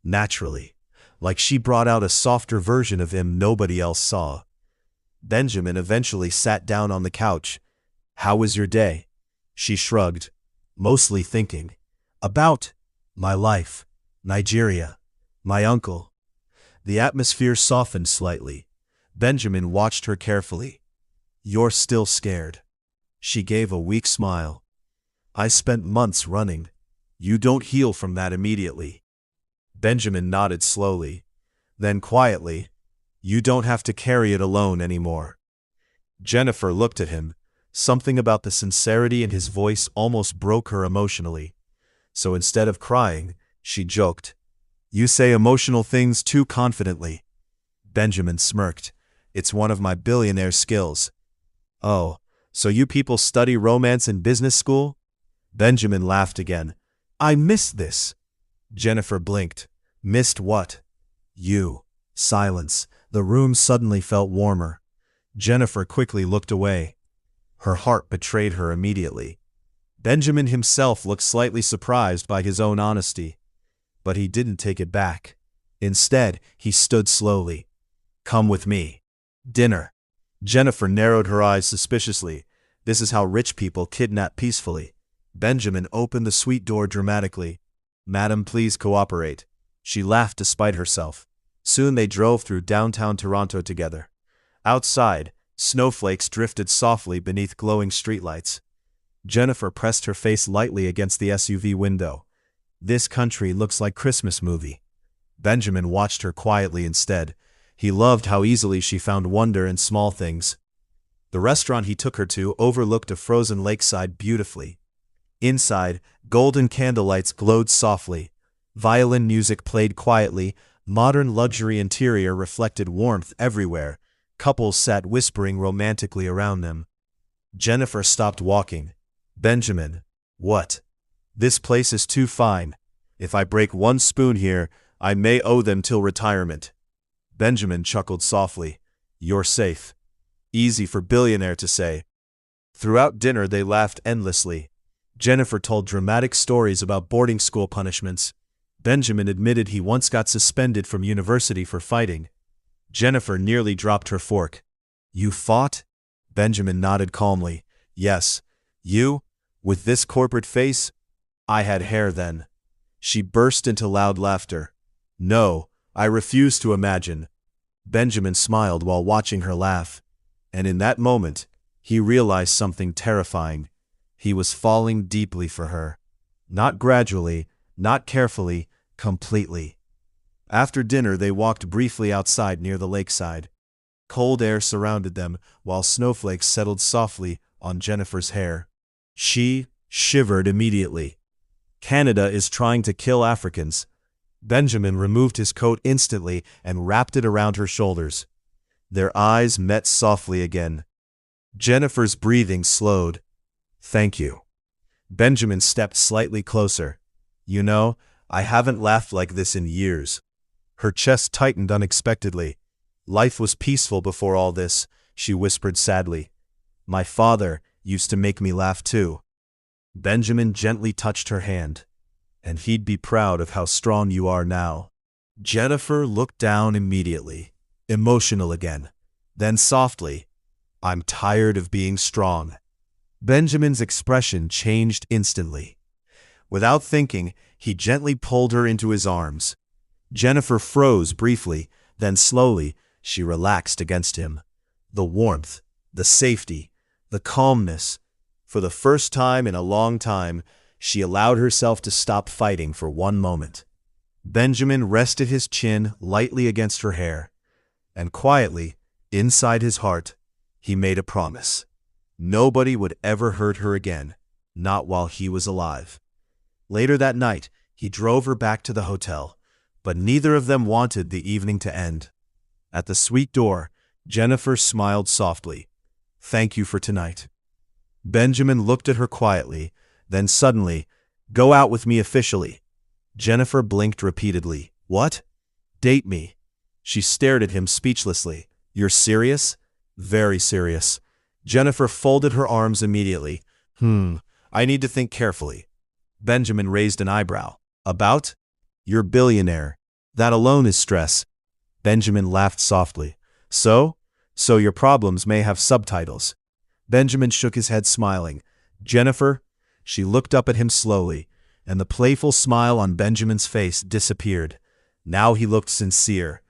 naturally, like she brought out a softer version of him nobody else saw. Benjamin eventually sat down on the couch. "How was your day?" She shrugged, mostly thinking. "About my life, Nigeria, my uncle." The atmosphere softened slightly. Benjamin watched her carefully. "You're still scared." She gave a weak smile. "I spent months running. You don't heal from that immediately." Benjamin nodded slowly. Then quietly, "You don't have to carry it alone anymore." Jenifer looked at him. Something about the sincerity in his voice almost broke her emotionally. So instead of crying, she joked, "You say emotional things too confidently." Benjamin smirked. "It's one of my billionaire skills." "Oh, so you people study romance in business school?" Benjamin laughed again. "I missed this." Jenifer blinked. "Missed what?" "You." Silence. The room suddenly felt warmer. Jenifer quickly looked away. Her heart betrayed her immediately. Benjamin himself looked slightly surprised by his own honesty. But he didn't take it back. Instead, he stood slowly. "Come with me." "Dinner." Jenifer narrowed her eyes suspiciously. This is how rich people kidnap peacefully. Benjamin opened the suite door dramatically. Madam, please cooperate. She laughed despite herself. Soon they drove through downtown Toronto together. Outside, snowflakes drifted softly beneath glowing streetlights. Jenifer pressed her face lightly against the SUV window. This country looks like a Christmas movie. Benjamin watched her quietly instead. He loved how easily she found wonder in small things. The restaurant he took her to overlooked a frozen lakeside beautifully. Inside, golden candlelights glowed softly. Violin music played quietly. Modern luxury interior reflected warmth everywhere. Couples sat whispering romantically around them. Jenifer stopped walking. Benjamin, what? This place is too fine. If I break one spoon here, I may owe them till retirement. Benjamin chuckled softly. You're safe. Easy for billionaire to say. Throughout dinner they laughed endlessly. Jenifer told dramatic stories about boarding school punishments. Benjamin admitted he once got suspended from university for fighting. Jenifer nearly dropped her fork. You fought? Benjamin nodded calmly. Yes. You? With this corporate face? I had hair then. She burst into loud laughter. No, I refuse to imagine. Benjamin smiled while watching her laugh. And in that moment, he realized something terrifying. He was falling deeply for her. Not gradually, not carefully, completely. After dinner they walked briefly outside near the lakeside. Cold air surrounded them, while snowflakes settled softly on Jenifer's hair. She shivered immediately. Canada is trying to kill Africans. Benjamin removed his coat instantly and wrapped it around her shoulders. Their eyes met softly again. Jenifer's breathing slowed. Thank you. Benjamin stepped slightly closer. You know, I haven't laughed like this in years. Her chest tightened unexpectedly. Life was peaceful before all this, she whispered sadly. My father used to make me laugh too. Benjamin gently touched her hand. And he'd be proud of how strong you are now. Jenifer looked down immediately, emotional again. Then softly, I'm tired of being strong. Benjamin's expression changed instantly. Without thinking, he gently pulled her into his arms. Jenifer froze briefly, then slowly, she relaxed against him. The warmth, the safety, the calmness. For the first time in a long time, she allowed herself to stop fighting for one moment. Benjamin rested his chin lightly against her hair, and quietly, inside his heart, he made a promise. Nobody would ever hurt her again, not while he was alive. Later that night, he drove her back to the hotel, but neither of them wanted the evening to end. At the suite door, Jenifer smiled softly. Thank you for tonight. Benjamin looked at her quietly, then suddenly, go out with me officially. Jenifer blinked repeatedly. What? Date me. She stared at him speechlessly. You're serious? Very serious. Jenifer folded her arms immediately. I need to think carefully. Benjamin raised an eyebrow. About? You're billionaire. That alone is stress. Benjamin laughed softly. So your problems may have subtitles. Benjamin shook his head smiling. Jenifer? She looked up at him slowly, and the playful smile on Benjamin's face disappeared. Now he looked sincere,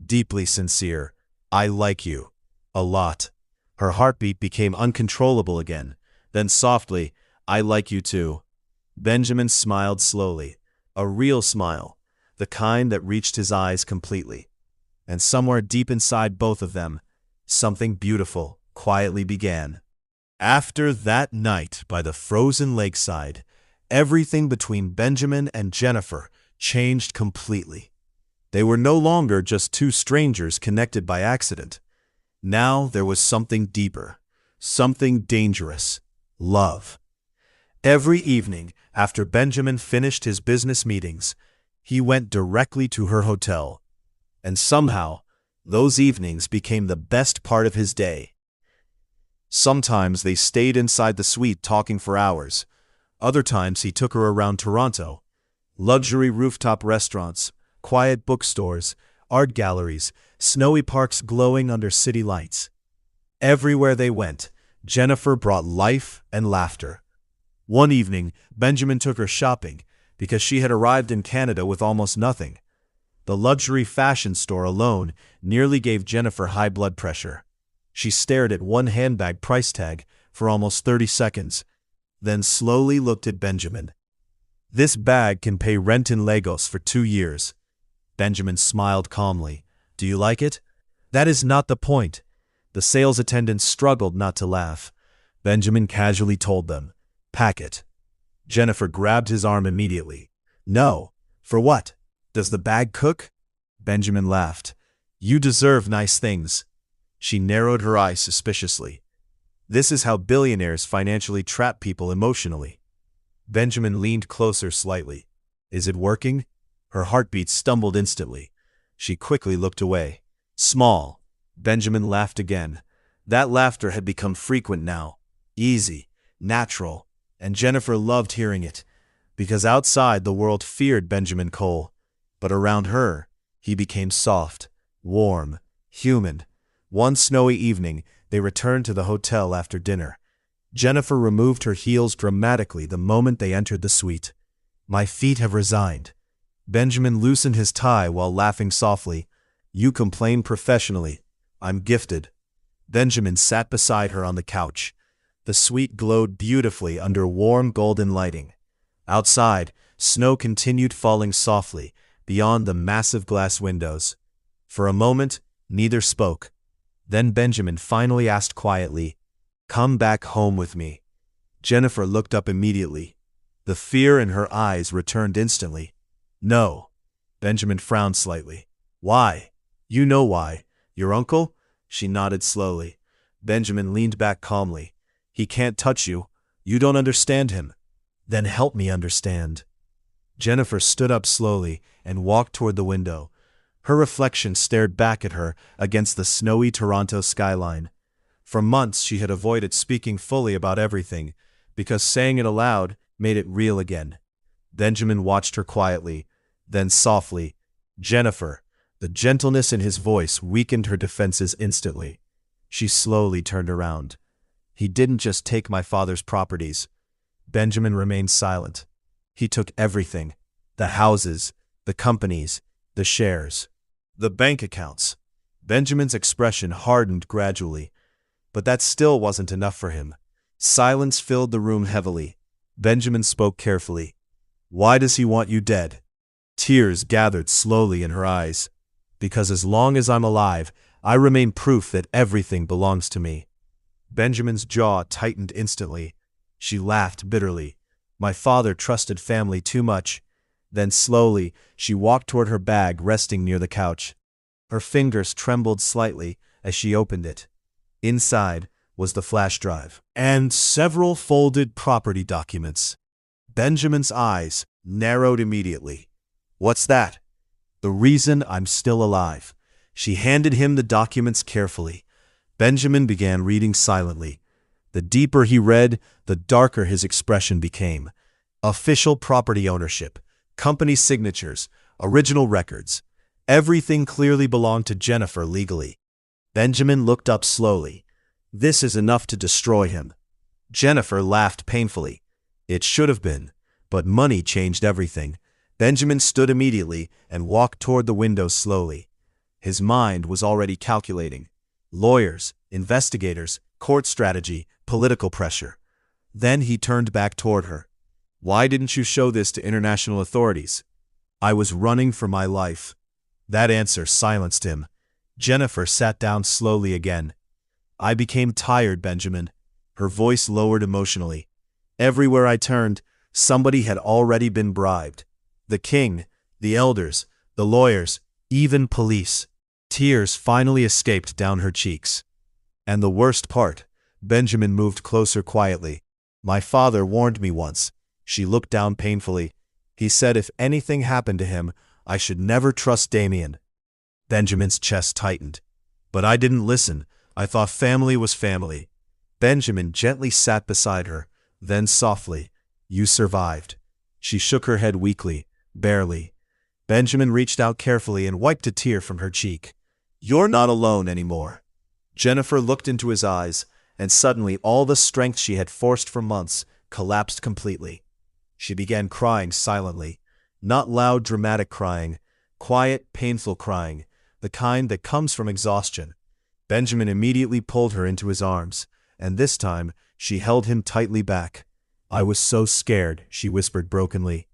deeply sincere. I like you. A lot. Her heartbeat became uncontrollable again. Then softly, I like you too. Benjamin smiled slowly. A real smile, the kind that reached his eyes completely. And somewhere deep inside both of them, something beautiful quietly began. After that night by the frozen lakeside, everything between Benjamin and Jenifer changed completely. They were no longer just two strangers connected by accident. Now there was something deeper, something dangerous, love. Every evening, after Benjamin finished his business meetings, he went directly to her hotel. And somehow, those evenings became the best part of his day. Sometimes they stayed inside the suite talking for hours. Other times he took her around Toronto. Luxury rooftop restaurants, quiet bookstores, art galleries, snowy parks glowing under city lights. Everywhere they went, Jenifer brought life and laughter. One evening, Benjamin took her shopping because she had arrived in Canada with almost nothing. The luxury fashion store alone nearly gave Jenifer high blood pressure. She stared at one handbag price tag for almost 30 seconds, then slowly looked at Benjamin. "This bag can pay rent in Lagos for 2 years." Benjamin smiled calmly. "Do you like it?" "That is not the point." The sales attendant struggled not to laugh. Benjamin casually told them, "Pack it." Jenifer grabbed his arm immediately. "No. For what? Does the bag cook?" Benjamin laughed. "You deserve nice things." She narrowed her eyes suspiciously. This is how billionaires financially trap people emotionally. Benjamin leaned closer slightly. "Is it working?" Her heartbeat stumbled instantly. She quickly looked away. "Small." Benjamin laughed again. That laughter had become frequent now. Easy, natural, and Jenifer loved hearing it, because outside the world feared Benjamin Cole, but around her, he became soft, warm, human. One snowy evening, they returned to the hotel after dinner. Jenifer removed her heels dramatically the moment they entered the suite. "My feet have resigned." Benjamin loosened his tie while laughing softly. "You complain professionally. I'm gifted." Benjamin sat beside her on the couch. The suite glowed beautifully under warm golden lighting. Outside, snow continued falling softly beyond the massive glass windows. For a moment, neither spoke. Then Benjamin finally asked quietly, "Come back home with me." Jenifer looked up immediately. The fear in her eyes returned instantly. "No." Benjamin frowned slightly. "Why?" "You know why. Your uncle?" She nodded slowly. Benjamin leaned back calmly. "He can't touch you. You don't understand him." "Then help me understand." Jenifer stood up slowly and walked toward the window. Her reflection stared back at her against the snowy Toronto skyline. For months she had avoided speaking fully about everything, because saying it aloud made it real again. Benjamin watched her quietly, then softly. "Jenifer." The gentleness in his voice weakened her defenses instantly. She slowly turned around. "He didn't just take my father's properties." Benjamin remained silent. "He took everything. The houses, the companies, the shares, the bank accounts." Benjamin's expression hardened gradually. But that still wasn't enough for him. Silence filled the room heavily. Benjamin spoke carefully. "Why does he want you dead?" Tears gathered slowly in her eyes. "Because as long as I'm alive, I remain proof that everything belongs to me." Benjamin's jaw tightened instantly. She laughed bitterly. "My father trusted family too much." Then slowly, she walked toward her bag resting near the couch. Her fingers trembled slightly as she opened it. Inside was the flash drive and several folded property documents. Benjamin's eyes narrowed immediately. "What's that?" "The reason I'm still alive." She handed him the documents carefully. Benjamin began reading silently. The deeper he read, the darker his expression became. Official property ownership, company signatures, original records. Everything clearly belonged to Jenifer legally. Benjamin looked up slowly. "This is enough to destroy him." Jenifer laughed painfully. "It should have been, but money changed everything." Benjamin stood immediately and walked toward the window slowly. His mind was already calculating. Lawyers, investigators, court strategy, political pressure. Then he turned back toward her. "Why didn't you show this to international authorities?" "I was running for my life." That answer silenced him. Jenifer sat down slowly again. "I became tired, Benjamin." Her voice lowered emotionally. "Everywhere I turned, somebody had already been bribed. The king, the elders, the lawyers, even police." Tears finally escaped down her cheeks. "And the worst part," Benjamin moved closer quietly. "My father warned me once." She looked down painfully. "He said if anything happened to him, I should never trust Damien." Benjamin's chest tightened. "But I didn't listen. I thought family was family." Benjamin gently sat beside her, then softly, "You survived." She shook her head weakly. "Barely." Benjamin reached out carefully and wiped a tear from her cheek. "You're not alone anymore." Jenifer looked into his eyes, and suddenly all the strength she had forced for months collapsed completely. She began crying silently, not loud, dramatic crying, quiet, painful crying, the kind that comes from exhaustion. Benjamin immediately pulled her into his arms, and this time she held him tightly back. "I was so scared," she whispered brokenly.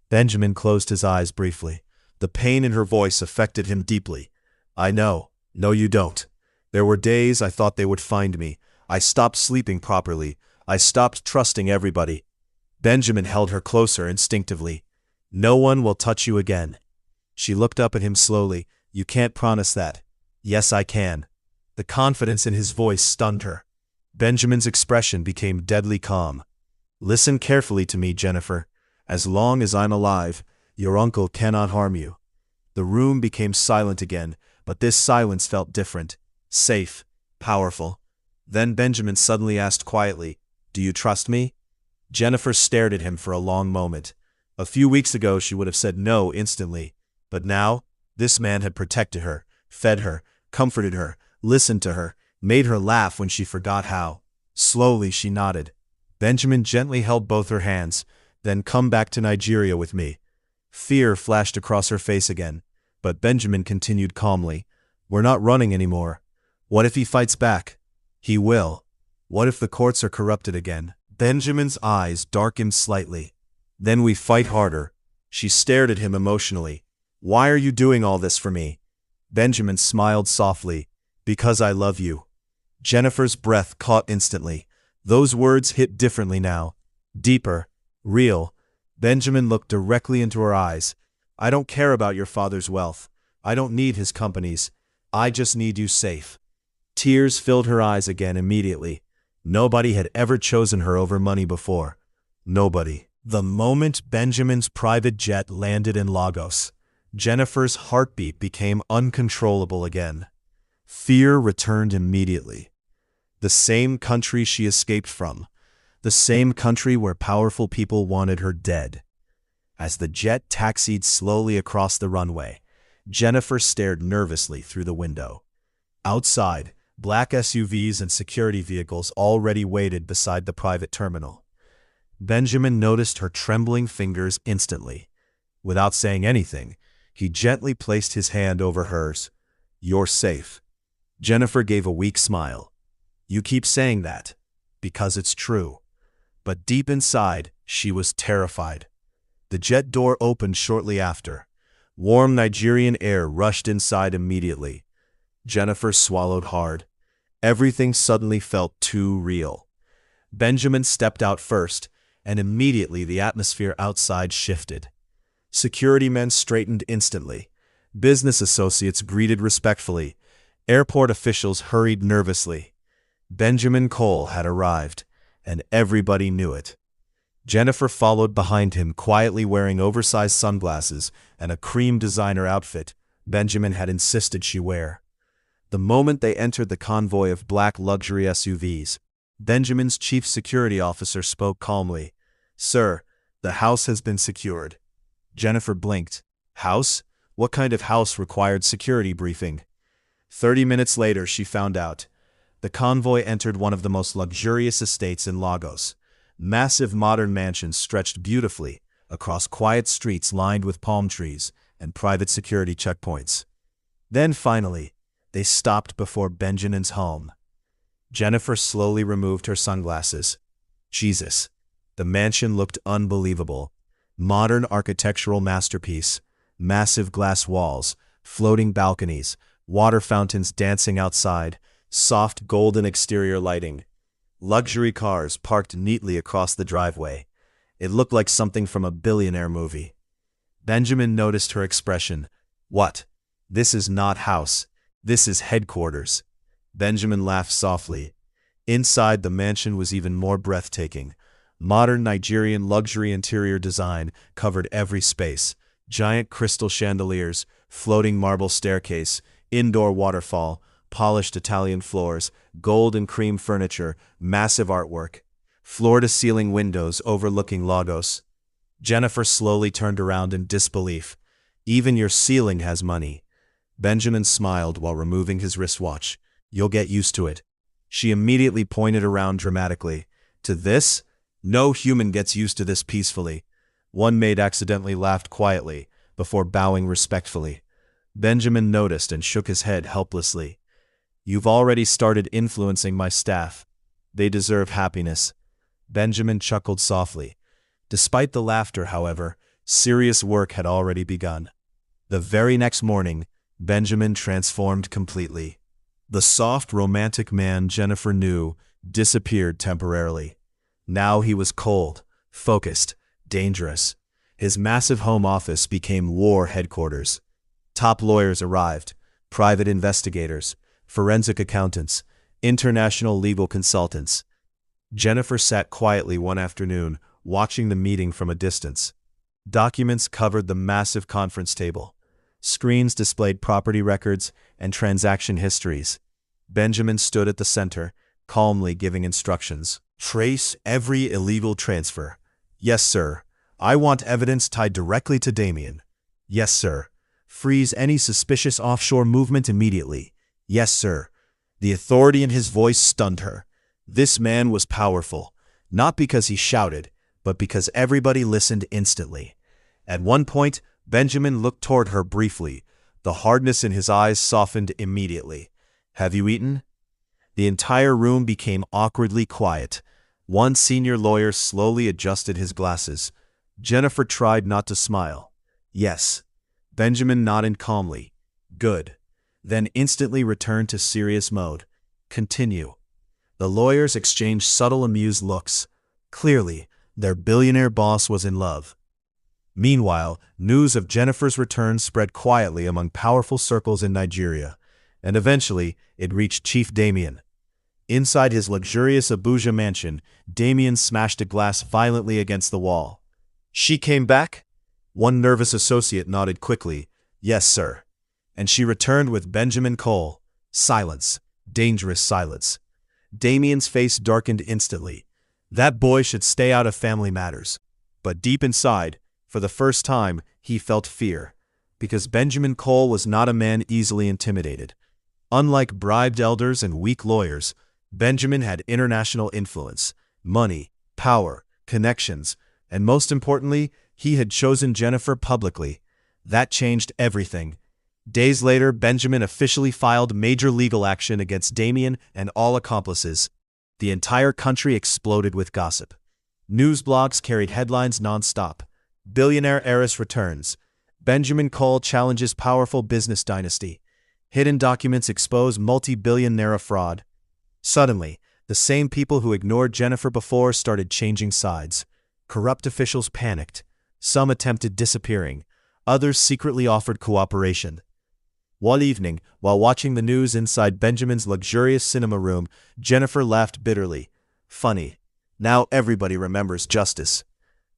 Benjamin closed his eyes briefly. The pain in her voice affected him deeply. "I know. No, you don't. There were days I thought they would find me. I stopped sleeping properly. I stopped trusting everybody." Benjamin held her closer instinctively. "No one will touch you again." She looked up at him slowly. "You can't promise that." "Yes, I can." The confidence in his voice stunned her. Benjamin's expression became deadly calm. "Listen carefully to me, Jenifer. As long as I'm alive, your uncle cannot harm you." The room became silent again, but this silence felt different, safe, powerful. Then Benjamin suddenly asked quietly, "Do you trust me?" Jenifer stared at him for a long moment. A few weeks ago she would have said no instantly, but now, this man had protected her, fed her, comforted her, listened to her, made her laugh when she forgot how. Slowly she nodded. Benjamin gently held both her hands. "Then come back to Nigeria with me." Fear flashed across her face again, but Benjamin continued calmly, "We're not running anymore. What if he fights back?" "He will." "What if the courts are corrupted again?" Benjamin's eyes darkened slightly. "Then we fight harder." She stared at him emotionally. "Why are you doing all this for me?" Benjamin smiled softly. "Because I love you." Jenifer's breath caught instantly. Those words hit differently now. Deeper. Real. Benjamin looked directly into her eyes. "I don't care about your father's wealth. I don't need his companies. I just need you safe." Tears filled her eyes again immediately. Nobody had ever chosen her over money before. Nobody. The moment Benjamin's private jet landed in Lagos, Jenifer's heartbeat became uncontrollable again. Fear returned immediately. The same country she escaped from. The same country where powerful people wanted her dead. As the jet taxied slowly across the runway, Jenifer stared nervously through the window. Outside, black SUVs and security vehicles already waited beside the private terminal. Benjamin noticed her trembling fingers instantly. Without saying anything, he gently placed his hand over hers. "You're safe." Jenifer gave a weak smile. "You keep saying that, because it's true." But deep inside, she was terrified. The jet door opened shortly after. Warm Nigerian air rushed inside immediately. Jenifer swallowed hard. Everything suddenly felt too real. Benjamin stepped out first, and immediately the atmosphere outside shifted. Security men straightened instantly. Business associates greeted respectfully. Airport officials hurried nervously. Benjamin Cole had arrived, and everybody knew it. Jenifer followed behind him, quietly wearing oversized sunglasses and a cream designer outfit Benjamin had insisted she wear. The moment they entered the convoy of black luxury SUVs, Benjamin's chief security officer spoke calmly. "Sir, the house has been secured." Jenifer blinked. "House? What kind of house required security briefing?" 30 minutes later, she found out. The convoy entered one of the most luxurious estates in Lagos. Massive modern mansions stretched beautifully across quiet streets lined with palm trees and private security checkpoints. Then finally, they stopped before Benjamin's home. Jenifer slowly removed her sunglasses. Jesus. The mansion looked unbelievable. Modern architectural masterpiece. Massive glass walls, floating balconies, water fountains dancing outside, soft golden exterior lighting. Luxury cars parked neatly across the driveway. It looked like something from a billionaire movie. Benjamin noticed her expression. "What? This is not house. This is headquarters." Benjamin laughed softly. Inside, the mansion was even more breathtaking. Modern Nigerian luxury interior design covered every space. Giant crystal chandeliers, floating marble staircase, indoor waterfall, polished Italian floors, gold and cream furniture, massive artwork, floor-to-ceiling windows overlooking Lagos. Jenifer slowly turned around in disbelief. "Even your ceiling has money." Benjamin smiled while removing his wristwatch. "You'll get used to it." She immediately pointed around dramatically. To this? No human gets used to this peacefully. One maid accidentally laughed quietly, before bowing respectfully. Benjamin noticed and shook his head helplessly. You've already started influencing my staff. They deserve happiness. Benjamin chuckled softly. Despite the laughter, however, serious work had already begun. The very next morning, Benjamin transformed completely. The soft, romantic man Jenifer knew disappeared temporarily. Now he was cold, focused, dangerous. His massive home office became war headquarters. Top lawyers arrived, private investigators, forensic accountants, international legal consultants. Jenifer sat quietly one afternoon, watching the meeting from a distance. Documents covered the massive conference table. Screens displayed property records and transaction histories. Benjamin stood at the center, calmly giving instructions. Trace every illegal transfer. Yes, sir. I want evidence tied directly to Damien. Yes, sir. Freeze any suspicious offshore movement immediately. Yes, sir. The authority in his voice stunned her. This man was powerful, not because he shouted, but because everybody listened instantly. At one point, Benjamin looked toward her briefly. The hardness in his eyes softened immediately. Have you eaten? The entire room became awkwardly quiet. One senior lawyer slowly adjusted his glasses. Jenifer tried not to smile. Yes. Benjamin nodded calmly. Good. Then instantly returned to serious mode. Continue. The lawyers exchanged subtle, amused looks. Clearly, their billionaire boss was in love. Meanwhile, news of Jenifer's return spread quietly among powerful circles in Nigeria, and eventually it reached Chief Damien. Inside his luxurious Abuja mansion, Damien smashed a glass violently against the wall. She came back? One nervous associate nodded quickly. Yes, sir. And she returned with Benjamin Cole. Silence. Dangerous silence. Damien's face darkened instantly. That boy should stay out of family matters. But deep inside, for the first time, he felt fear. Because Benjamin Cole was not a man easily intimidated. Unlike bribed elders and weak lawyers, Benjamin had international influence, money, power, connections, and most importantly, he had chosen Jenifer publicly. That changed everything. Days later, Benjamin officially filed major legal action against Damien and all accomplices. The entire country exploded with gossip. News blogs carried headlines non-stop. Billionaire heiress returns. Benjamin Cole challenges powerful business dynasty. Hidden documents expose multi-billion-naira fraud. Suddenly, the same people who ignored Jenifer before started changing sides. Corrupt officials panicked. Some attempted disappearing. Others secretly offered cooperation. One evening, while watching the news inside Benjamin's luxurious cinema room, Jenifer laughed bitterly. Funny. Now everybody remembers justice.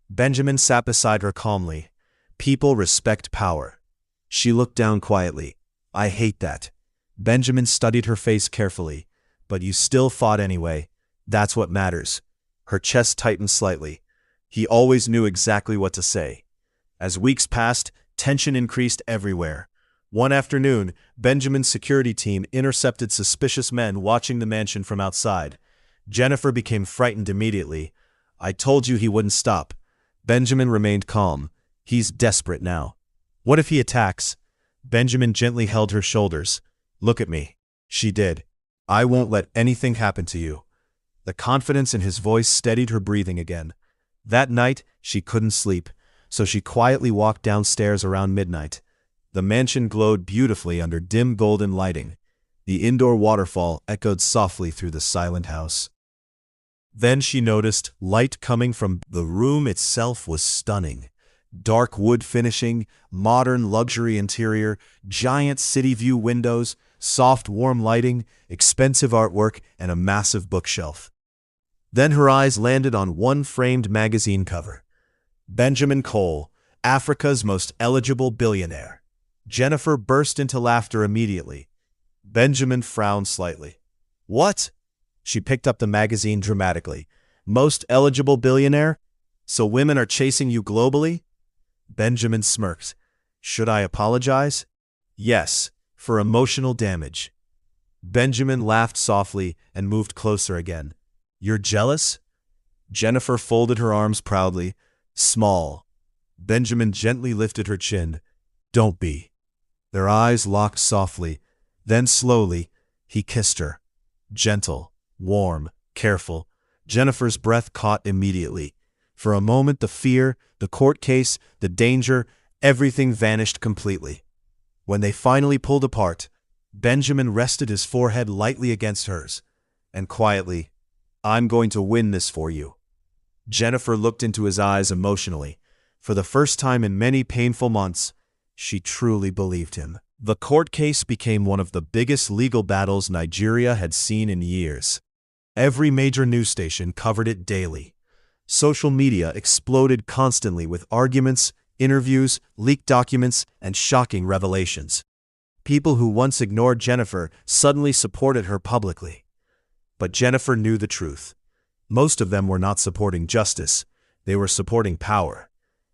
Benjamin sat beside her calmly. People respect power. She looked down quietly. I hate that. Benjamin studied her face carefully. But you still fought anyway. That's what matters. Her chest tightened slightly. He always knew exactly what to say. As weeks passed, tension increased everywhere. One afternoon, Benjamin's security team intercepted suspicious men watching the mansion from outside. Jenifer became frightened immediately. I told you he wouldn't stop. Benjamin remained calm. He's desperate now. What if he attacks? Benjamin gently held her shoulders. Look at me. She did. I won't let anything happen to you. The confidence in his voice steadied her breathing again. That night, she couldn't sleep, so she quietly walked downstairs around midnight. The mansion glowed beautifully under dim golden lighting. The indoor waterfall echoed softly through the silent house. Then she noticed light coming from the room itself was stunning. Dark wood finishing, modern luxury interior, giant city view windows, soft warm lighting, expensive artwork, and a massive bookshelf. Then her eyes landed on one framed magazine cover. Benjamin Cole, Africa's most eligible billionaire. Jenifer burst into laughter immediately. Benjamin frowned slightly. What? She picked up the magazine dramatically. Most eligible billionaire? So women are chasing you globally? Benjamin smirked. Should I apologize? Yes, for emotional damage. Benjamin laughed softly and moved closer again. You're jealous? Jenifer folded her arms proudly. Small. Benjamin gently lifted her chin. Don't be. Their eyes locked softly. Then slowly, he kissed her. Gentle, warm, careful. Jenifer's breath caught immediately. For a moment, the fear, the court case, the danger, everything vanished completely. When they finally pulled apart, Benjamin rested his forehead lightly against hers, and quietly, I'm going to win this for you. Jenifer looked into his eyes emotionally. For the first time in many painful months, she truly believed him. The court case became one of the biggest legal battles Nigeria had seen in years. Every major news station covered it daily. Social media exploded constantly with arguments, interviews, leaked documents, and shocking revelations. People who once ignored Jenifer suddenly supported her publicly. But Jenifer knew the truth. Most of them were not supporting justice. They were supporting power.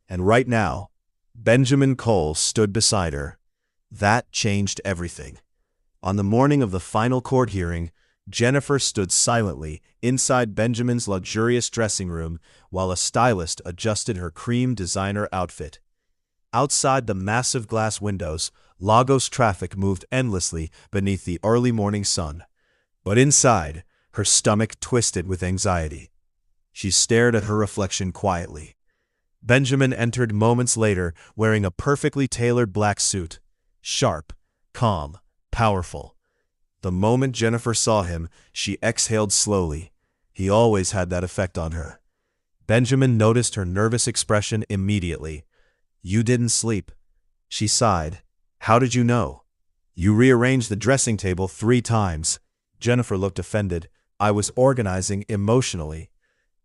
And right now, Benjamin Cole stood beside her. That changed everything. On the morning of the final court hearing, Jenifer stood silently inside Benjamin's luxurious dressing room while a stylist adjusted her cream designer outfit. Outside the massive glass windows, Lagos traffic moved endlessly beneath the early morning sun. But inside, her stomach twisted with anxiety. She stared at her reflection quietly. Benjamin entered moments later wearing a perfectly tailored black suit. Sharp, calm, powerful. The moment Jenifer saw him, she exhaled slowly. He always had that effect on her. Benjamin noticed her nervous expression immediately. You didn't sleep. She sighed. How did you know? You rearranged the dressing table 3 times. Jenifer looked offended. I was organizing emotionally.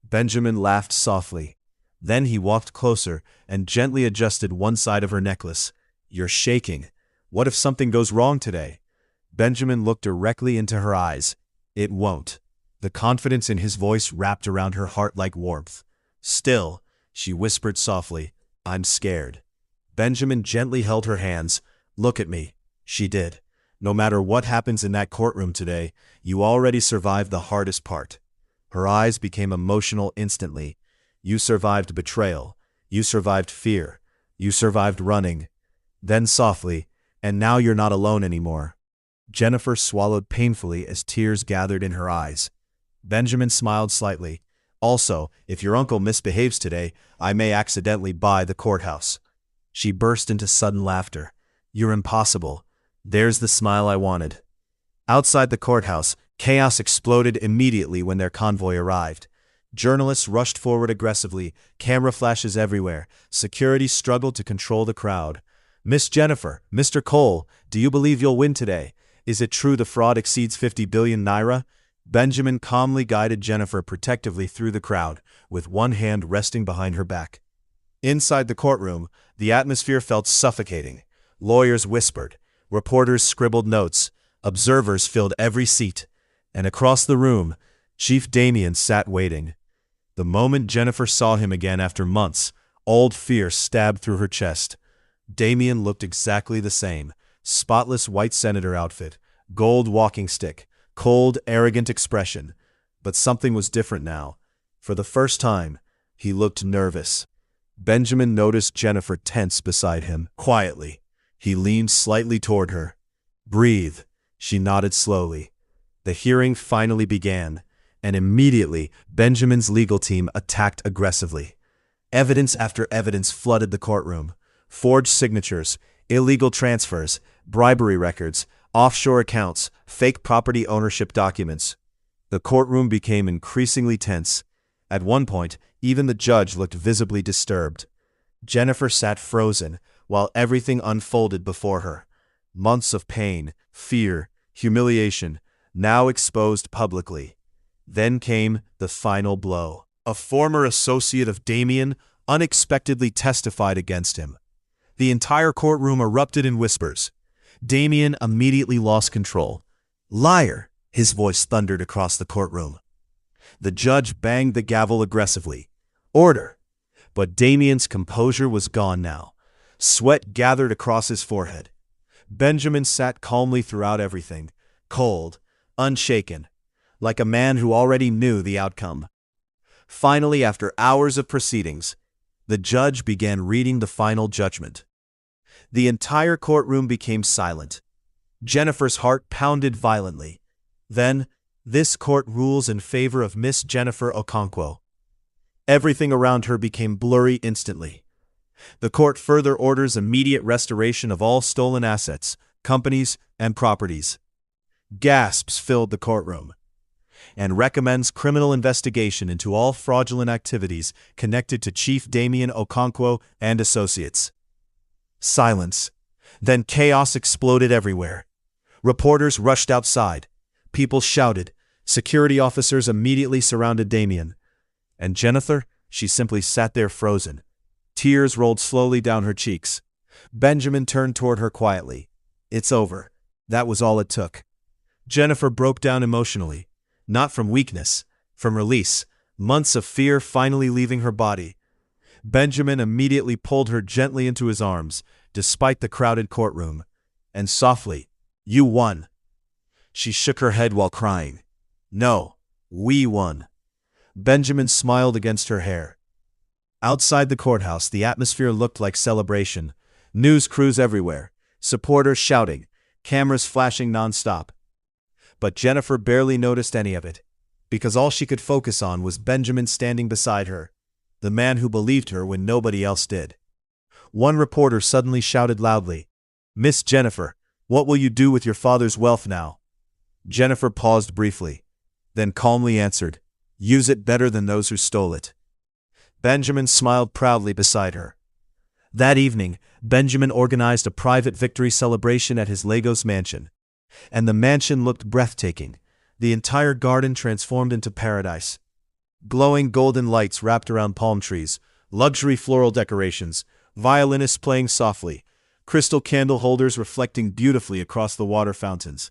Benjamin laughed softly. Then he walked closer and gently adjusted one side of her necklace. You're shaking. What if something goes wrong today? Benjamin looked directly into her eyes. It won't. The confidence in his voice wrapped around her heart like warmth. Still, she whispered softly, I'm scared. Benjamin gently held her hands. Look at me. She did. No matter what happens in that courtroom today, you already survived the hardest part. Her eyes became emotional instantly. You survived betrayal. You survived fear. You survived running. Then softly, and now you're not alone anymore. Jenifer swallowed painfully as tears gathered in her eyes. Benjamin smiled slightly. Also, if your uncle misbehaves today, I may accidentally buy the courthouse. She burst into sudden laughter. You're impossible. There's the smile I wanted. Outside the courthouse, chaos exploded immediately when their convoy arrived. Journalists rushed forward aggressively, camera flashes everywhere. Security struggled to control the crowd. Miss Jenifer, Mr. Cole, do you believe you'll win today? Is it true the fraud exceeds 50 billion naira? Benjamin calmly guided Jenifer protectively through the crowd, with one hand resting behind her back. Inside the courtroom, the atmosphere felt suffocating. Lawyers whispered. Reporters scribbled notes. Observers filled every seat. And across the room, Chief Damien sat waiting. The moment Jenifer saw him again after months, old fear stabbed through her chest. Damien looked exactly the same. Spotless white senator outfit, gold walking stick, cold, arrogant expression. But something was different now. For the first time, he looked nervous. Benjamin noticed Jenifer tense beside him. Quietly, he leaned slightly toward her. Breathe. She nodded slowly. The hearing finally began, and immediately Benjamin's legal team attacked aggressively. Evidence after evidence flooded the courtroom. Forged signatures, illegal transfers, bribery records, offshore accounts, fake property ownership documents. The courtroom became increasingly tense. At one point, even the judge looked visibly disturbed. Jenifer sat frozen while everything unfolded before her. Months of pain, fear, humiliation, now exposed publicly. Then came the final blow. A former associate of Damien unexpectedly testified against him. The entire courtroom erupted in whispers. Damien immediately lost control. Liar! His voice thundered across the courtroom. The judge banged the gavel aggressively. Order! But Damien's composure was gone now. Sweat gathered across his forehead. Benjamin sat calmly throughout everything. cold, unshaken, like a man who already knew the outcome. Finally, after hours of proceedings, the judge began reading the final judgment. The entire courtroom became silent. Jenifer's heart pounded violently. Then, this court rules in favor of Miss Jenifer Okonkwo. Everything around her became blurry instantly. The court further orders immediate restoration of all stolen assets, companies, and properties. Gasps filled the courtroom, and recommends criminal investigation into all fraudulent activities connected to Chief Damien Okonkwo and associates. Silence. Then chaos exploded everywhere. Reporters rushed outside. People shouted. Security officers immediately surrounded Damien. And Jenifer, she simply sat there frozen. Tears rolled slowly down her cheeks. Benjamin turned toward her quietly. "It's over." That was all it took. Jenifer broke down emotionally. Not from weakness, from release, months of fear finally leaving her body. Benjamin immediately pulled her gently into his arms, despite the crowded courtroom, and softly, "You won." She shook her head while crying. "No, we won." Benjamin smiled against her hair. Outside the courthouse, the atmosphere looked like celebration. News crews everywhere, supporters shouting, cameras flashing nonstop. But Jenifer barely noticed any of it, because all she could focus on was Benjamin standing beside her, the man who believed her when nobody else did. One reporter suddenly shouted loudly, "Miss Jenifer, what will you do with your father's wealth now?" Jenifer paused briefly, then calmly answered, "Use it better than those who stole it." Benjamin smiled proudly beside her. That evening, Benjamin organized a private victory celebration at his Lagos mansion. And the mansion looked breathtaking, the entire garden transformed into paradise. Glowing golden lights wrapped around palm trees, luxury floral decorations, violinists playing softly, crystal candle holders reflecting beautifully across the water fountains,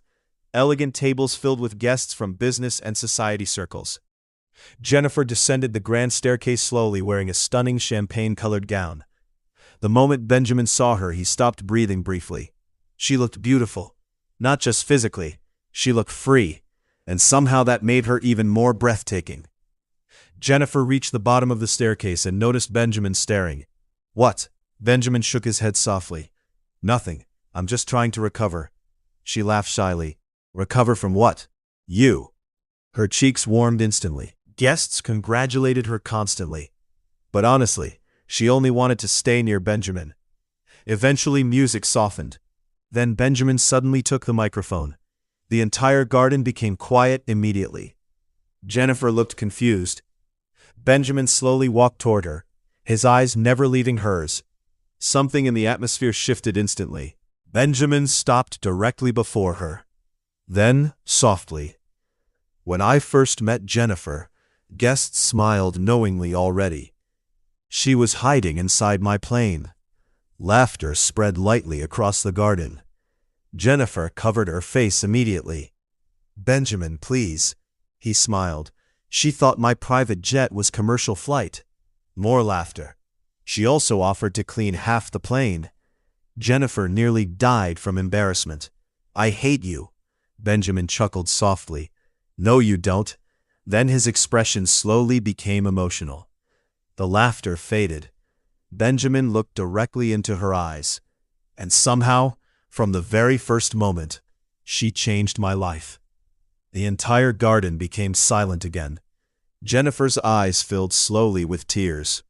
elegant tables filled with guests from business and society circles. Jenifer descended the grand staircase slowly, wearing a stunning champagne-colored gown. The moment Benjamin saw her, he stopped breathing briefly. She looked beautiful. Not just physically, she looked free, and somehow that made her even more breathtaking. Jenifer reached the bottom of the staircase and noticed Benjamin staring. "What?" Benjamin shook his head softly. "Nothing. I'm just trying to recover." She laughed shyly. "Recover from what?" "You." Her cheeks warmed instantly. Guests congratulated her constantly. But honestly, she only wanted to stay near Benjamin. Eventually, music softened. Then Benjamin suddenly took the microphone. The entire garden became quiet immediately. Jenifer looked confused. Benjamin slowly walked toward her, his eyes never leaving hers. Something in the atmosphere shifted instantly. Benjamin stopped directly before her. Then, softly, "When I first met Jenifer," guests smiled knowingly already. "She was hiding inside my plane." Laughter spread lightly across the garden. Jenifer covered her face immediately. "Benjamin, please." He smiled. "She thought my private jet was commercial flight." More laughter. "She also offered to clean half the plane." Jenifer nearly died from embarrassment. "I hate you." Benjamin chuckled softly. "No, you don't." Then his expression slowly became emotional. The laughter faded. Benjamin looked directly into her eyes. "And somehow, from the very first moment, she changed my life." The entire garden became silent again. Jenifer's eyes filled slowly with tears.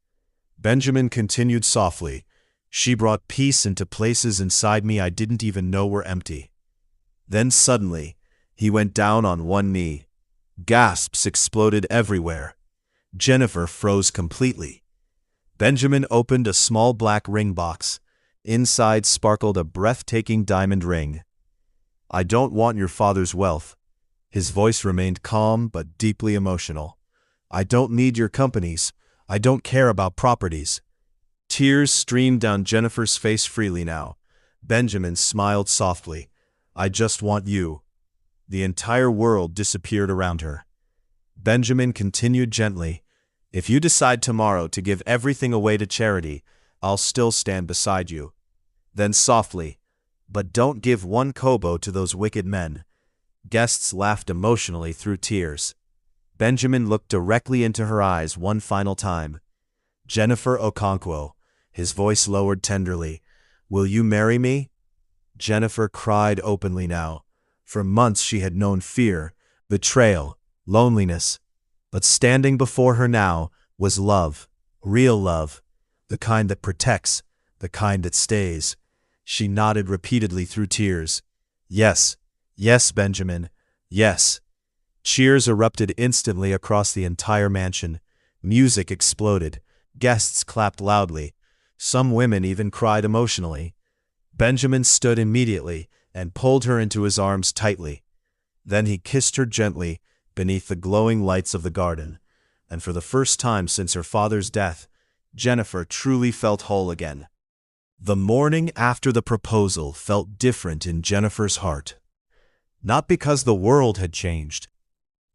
Benjamin continued softly, "She brought peace into places inside me I didn't even know were empty." Then suddenly, he went down on one knee. Gasps exploded everywhere. Jenifer froze completely. Benjamin opened a small black ring box. Inside sparkled a breathtaking diamond ring. "I don't want your father's wealth." His voice remained calm but deeply emotional. "I don't need your companies. I don't care about properties." Tears streamed down Jenifer's face freely now. Benjamin smiled softly. "I just want you." The entire world disappeared around her. Benjamin continued gently, "If you decide tomorrow to give everything away to charity, I'll still stand beside you." Then softly, "But don't give one kobo to those wicked men." Guests laughed emotionally through tears. Benjamin looked directly into her eyes one final time. "Jenifer Okonkwo," his voice lowered tenderly, "will you marry me?" Jenifer cried openly now. For months she had known fear, betrayal, loneliness. But standing before her now was love, real love, the kind that protects, the kind that stays. She nodded repeatedly through tears. "Yes, yes, Benjamin, yes." Cheers erupted instantly across the entire mansion. Music exploded. Guests clapped loudly. Some women even cried emotionally. Benjamin stood immediately and pulled her into his arms tightly. Then he kissed her gently beneath the glowing lights of the garden, and for the first time since her father's death, Jenifer truly felt whole again. The morning after the proposal felt different in Jenifer's heart. Not because the world had changed,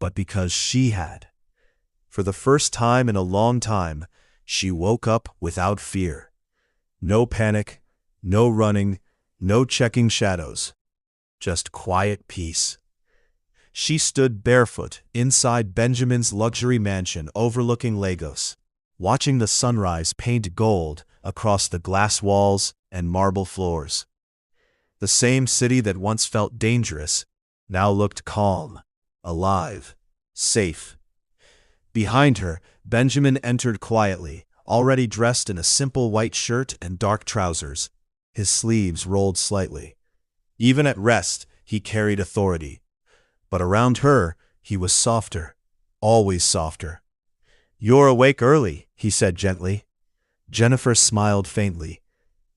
but because she had. For the first time in a long time, she woke up without fear. No panic, no running, no checking shadows. Just quiet peace. She stood barefoot inside Benjamin's luxury mansion overlooking Lagos, watching the sunrise paint gold across the glass walls and marble floors. The same city that once felt dangerous now looked calm, alive, safe. Behind her, Benjamin entered quietly, already dressed in a simple white shirt and dark trousers. His sleeves rolled slightly. Even at rest, he carried authority. But around her, he was softer, always softer. "You're awake early," he said gently. Jenifer smiled faintly.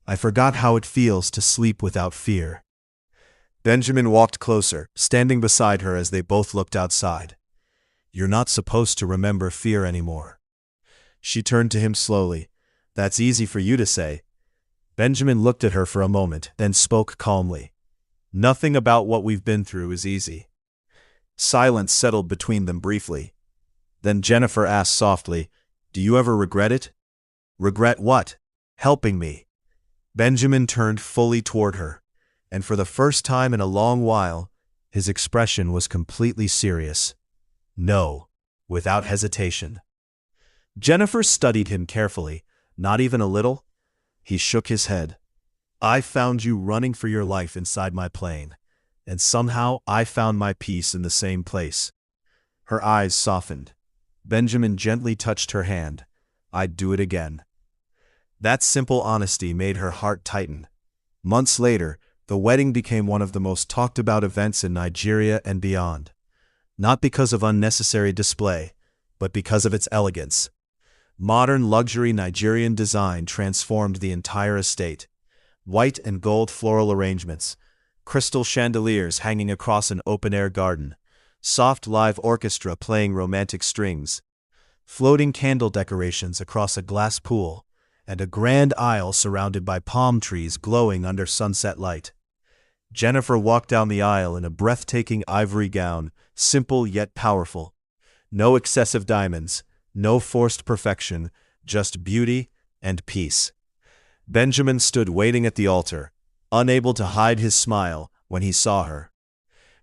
"I forgot how it feels to sleep without fear." Benjamin walked closer, standing beside her as they both looked outside. "You're not supposed to remember fear anymore." She turned to him slowly. "That's easy for you to say." Benjamin looked at her for a moment, then spoke calmly. "Nothing about what we've been through is easy." Silence settled between them briefly. Then Jenifer asked softly, "Do you ever regret it?" "Regret what?" "Helping me." Benjamin turned fully toward her, and for the first time in a long while, his expression was completely serious. "No," without hesitation. Jenifer studied him carefully, not even a little. He shook his head. "I found you running for your life inside my plane, and somehow I found my peace in the same place." Her eyes softened. Benjamin gently touched her hand. "I'd do it again." That simple honesty made her heart tighten. Months later, the wedding became one of the most talked about events in Nigeria and beyond. Not because of unnecessary display, but because of its elegance. Modern luxury Nigerian design transformed the entire estate. White and gold floral arrangements, crystal chandeliers hanging across an open-air garden, soft live orchestra playing romantic strings, floating candle decorations across a glass pool, and a grand aisle surrounded by palm trees glowing under sunset light. Jenifer walked down the aisle in a breathtaking ivory gown, simple yet powerful. No excessive diamonds, no forced perfection, just beauty and peace. Benjamin stood waiting at the altar, unable to hide his smile when he saw her.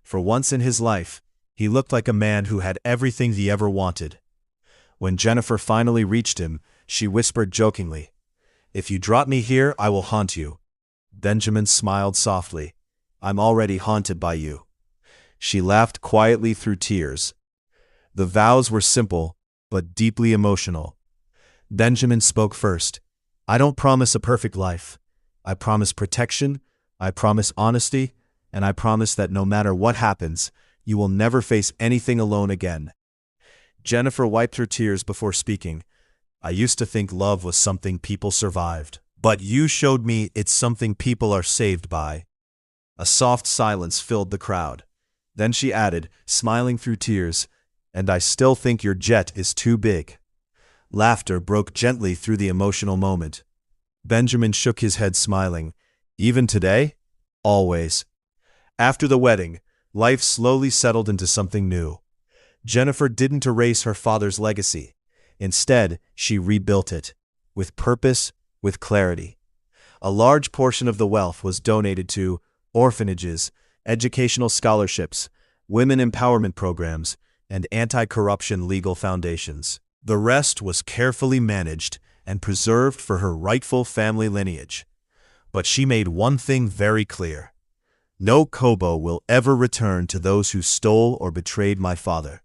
For once in his life, he looked like a man who had everything he ever wanted. When Jenifer finally reached him, she whispered jokingly, "If you drop me here, I will haunt you." Benjamin smiled softly. "I'm already haunted by you." She laughed quietly through tears. The vows were simple, but deeply emotional. Benjamin spoke first. "I don't promise a perfect life. I promise protection, I promise honesty, and I promise that no matter what happens, you will never face anything alone again." Jenifer wiped her tears before speaking. "I used to think love was something people survived, but you showed me it's something people are saved by." A soft silence filled the crowd. Then she added, smiling through tears, "And I still think your jet is too big." Laughter broke gently through the emotional moment. Benjamin shook his head smiling. "Even today?" "Always." After the wedding, life slowly settled into something new. Jenifer didn't erase her father's legacy. Instead, she rebuilt it, with purpose, with clarity. A large portion of the wealth was donated to orphanages, educational scholarships, women empowerment programs, and anti-corruption legal foundations. The rest was carefully managed and preserved for her rightful family lineage. But she made one thing very clear. No kobo will ever return to those who stole or betrayed my father.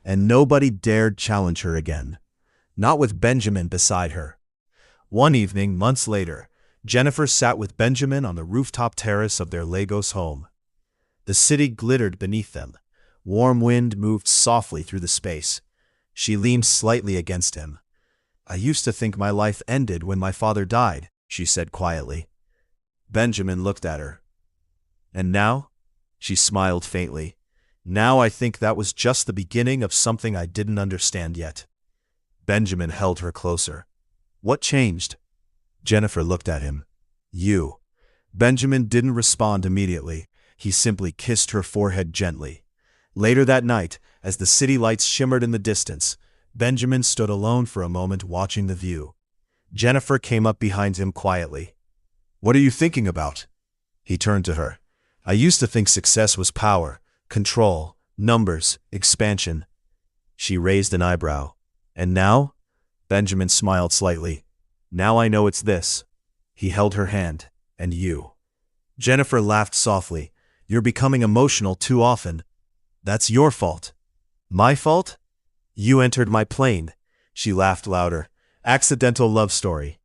And nobody dared challenge her again. Not with Benjamin beside her. One evening, months later, Jenifer sat with Benjamin on the rooftop terrace of their Lagos home. The city glittered beneath them. Warm wind moved softly through the space. She leaned slightly against him. "I used to think my life ended when my father died," she said quietly. Benjamin looked at her. "And now?" She smiled faintly. "Now I think that was just the beginning of something I didn't understand yet." Benjamin held her closer. "What changed?" Jenifer looked at him. "You." Benjamin didn't respond immediately. He simply kissed her forehead gently. Later that night, as the city lights shimmered in the distance, Benjamin stood alone for a moment watching the view. Jenifer came up behind him quietly. "What are you thinking about?" He turned to her. "I used to think success was power, control, numbers, expansion." She raised an eyebrow. "And now?" Benjamin smiled slightly. "Now I know it's this." He held her hand. "And you." Jenifer laughed softly. "You're becoming emotional too often. That's your fault." "My fault?" "You entered my plane." She laughed louder. "Accidental love story."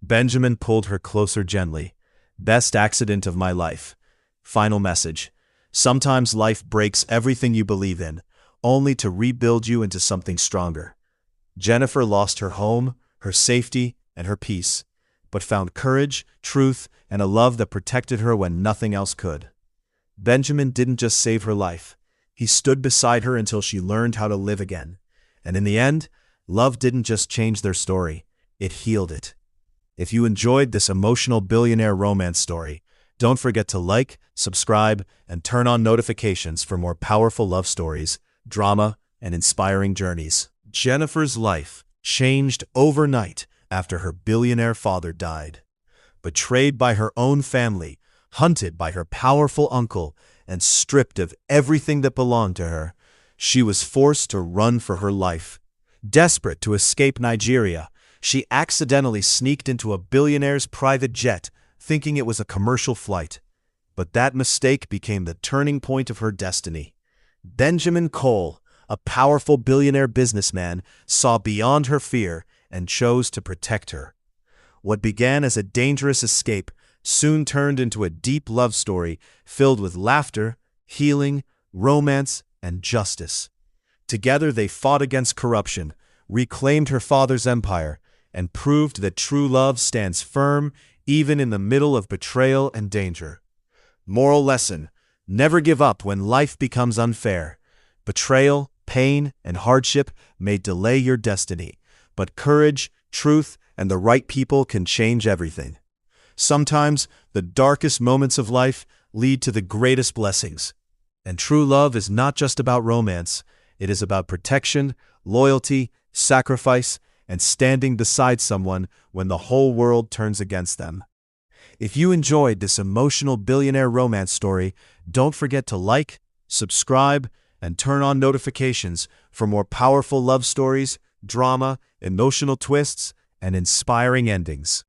Benjamin pulled her closer gently. "Best accident of my life." Final message. Sometimes life breaks everything you believe in, only to rebuild you into something stronger. Jenifer lost her home, her safety, and her peace, but found courage, truth, and a love that protected her when nothing else could. Benjamin didn't just save her life. He stood beside her until she learned how to live again. And in the end, love didn't just change their story, it healed it. If you enjoyed this emotional billionaire romance story, don't forget to like, subscribe, and turn on notifications for more powerful love stories, drama, and inspiring journeys. Jenifer's life changed overnight after her billionaire father died. Betrayed by her own family, hunted by her powerful uncle, and stripped of everything that belonged to her, she was forced to run for her life. Desperate to escape Nigeria, she accidentally sneaked into a billionaire's private jet, thinking it was a commercial flight. But that mistake became the turning point of her destiny. Benjamin Cole, a powerful billionaire businessman, saw beyond her fear and chose to protect her. What began as a dangerous escape soon turned into a deep love story filled with laughter, healing, romance, and justice. Together they fought against corruption, reclaimed her father's empire, and proved that true love stands firm even in the middle of betrayal and danger. Moral lesson: never give up when life becomes unfair. Betrayal, pain, and hardship may delay your destiny, but courage, truth, and the right people can change everything. Sometimes, the darkest moments of life lead to the greatest blessings. And true love is not just about romance, it is about protection, loyalty, sacrifice, and standing beside someone when the whole world turns against them. If you enjoyed this emotional billionaire romance story, don't forget to like, subscribe, and turn on notifications for more powerful love stories, drama, emotional twists, and inspiring endings.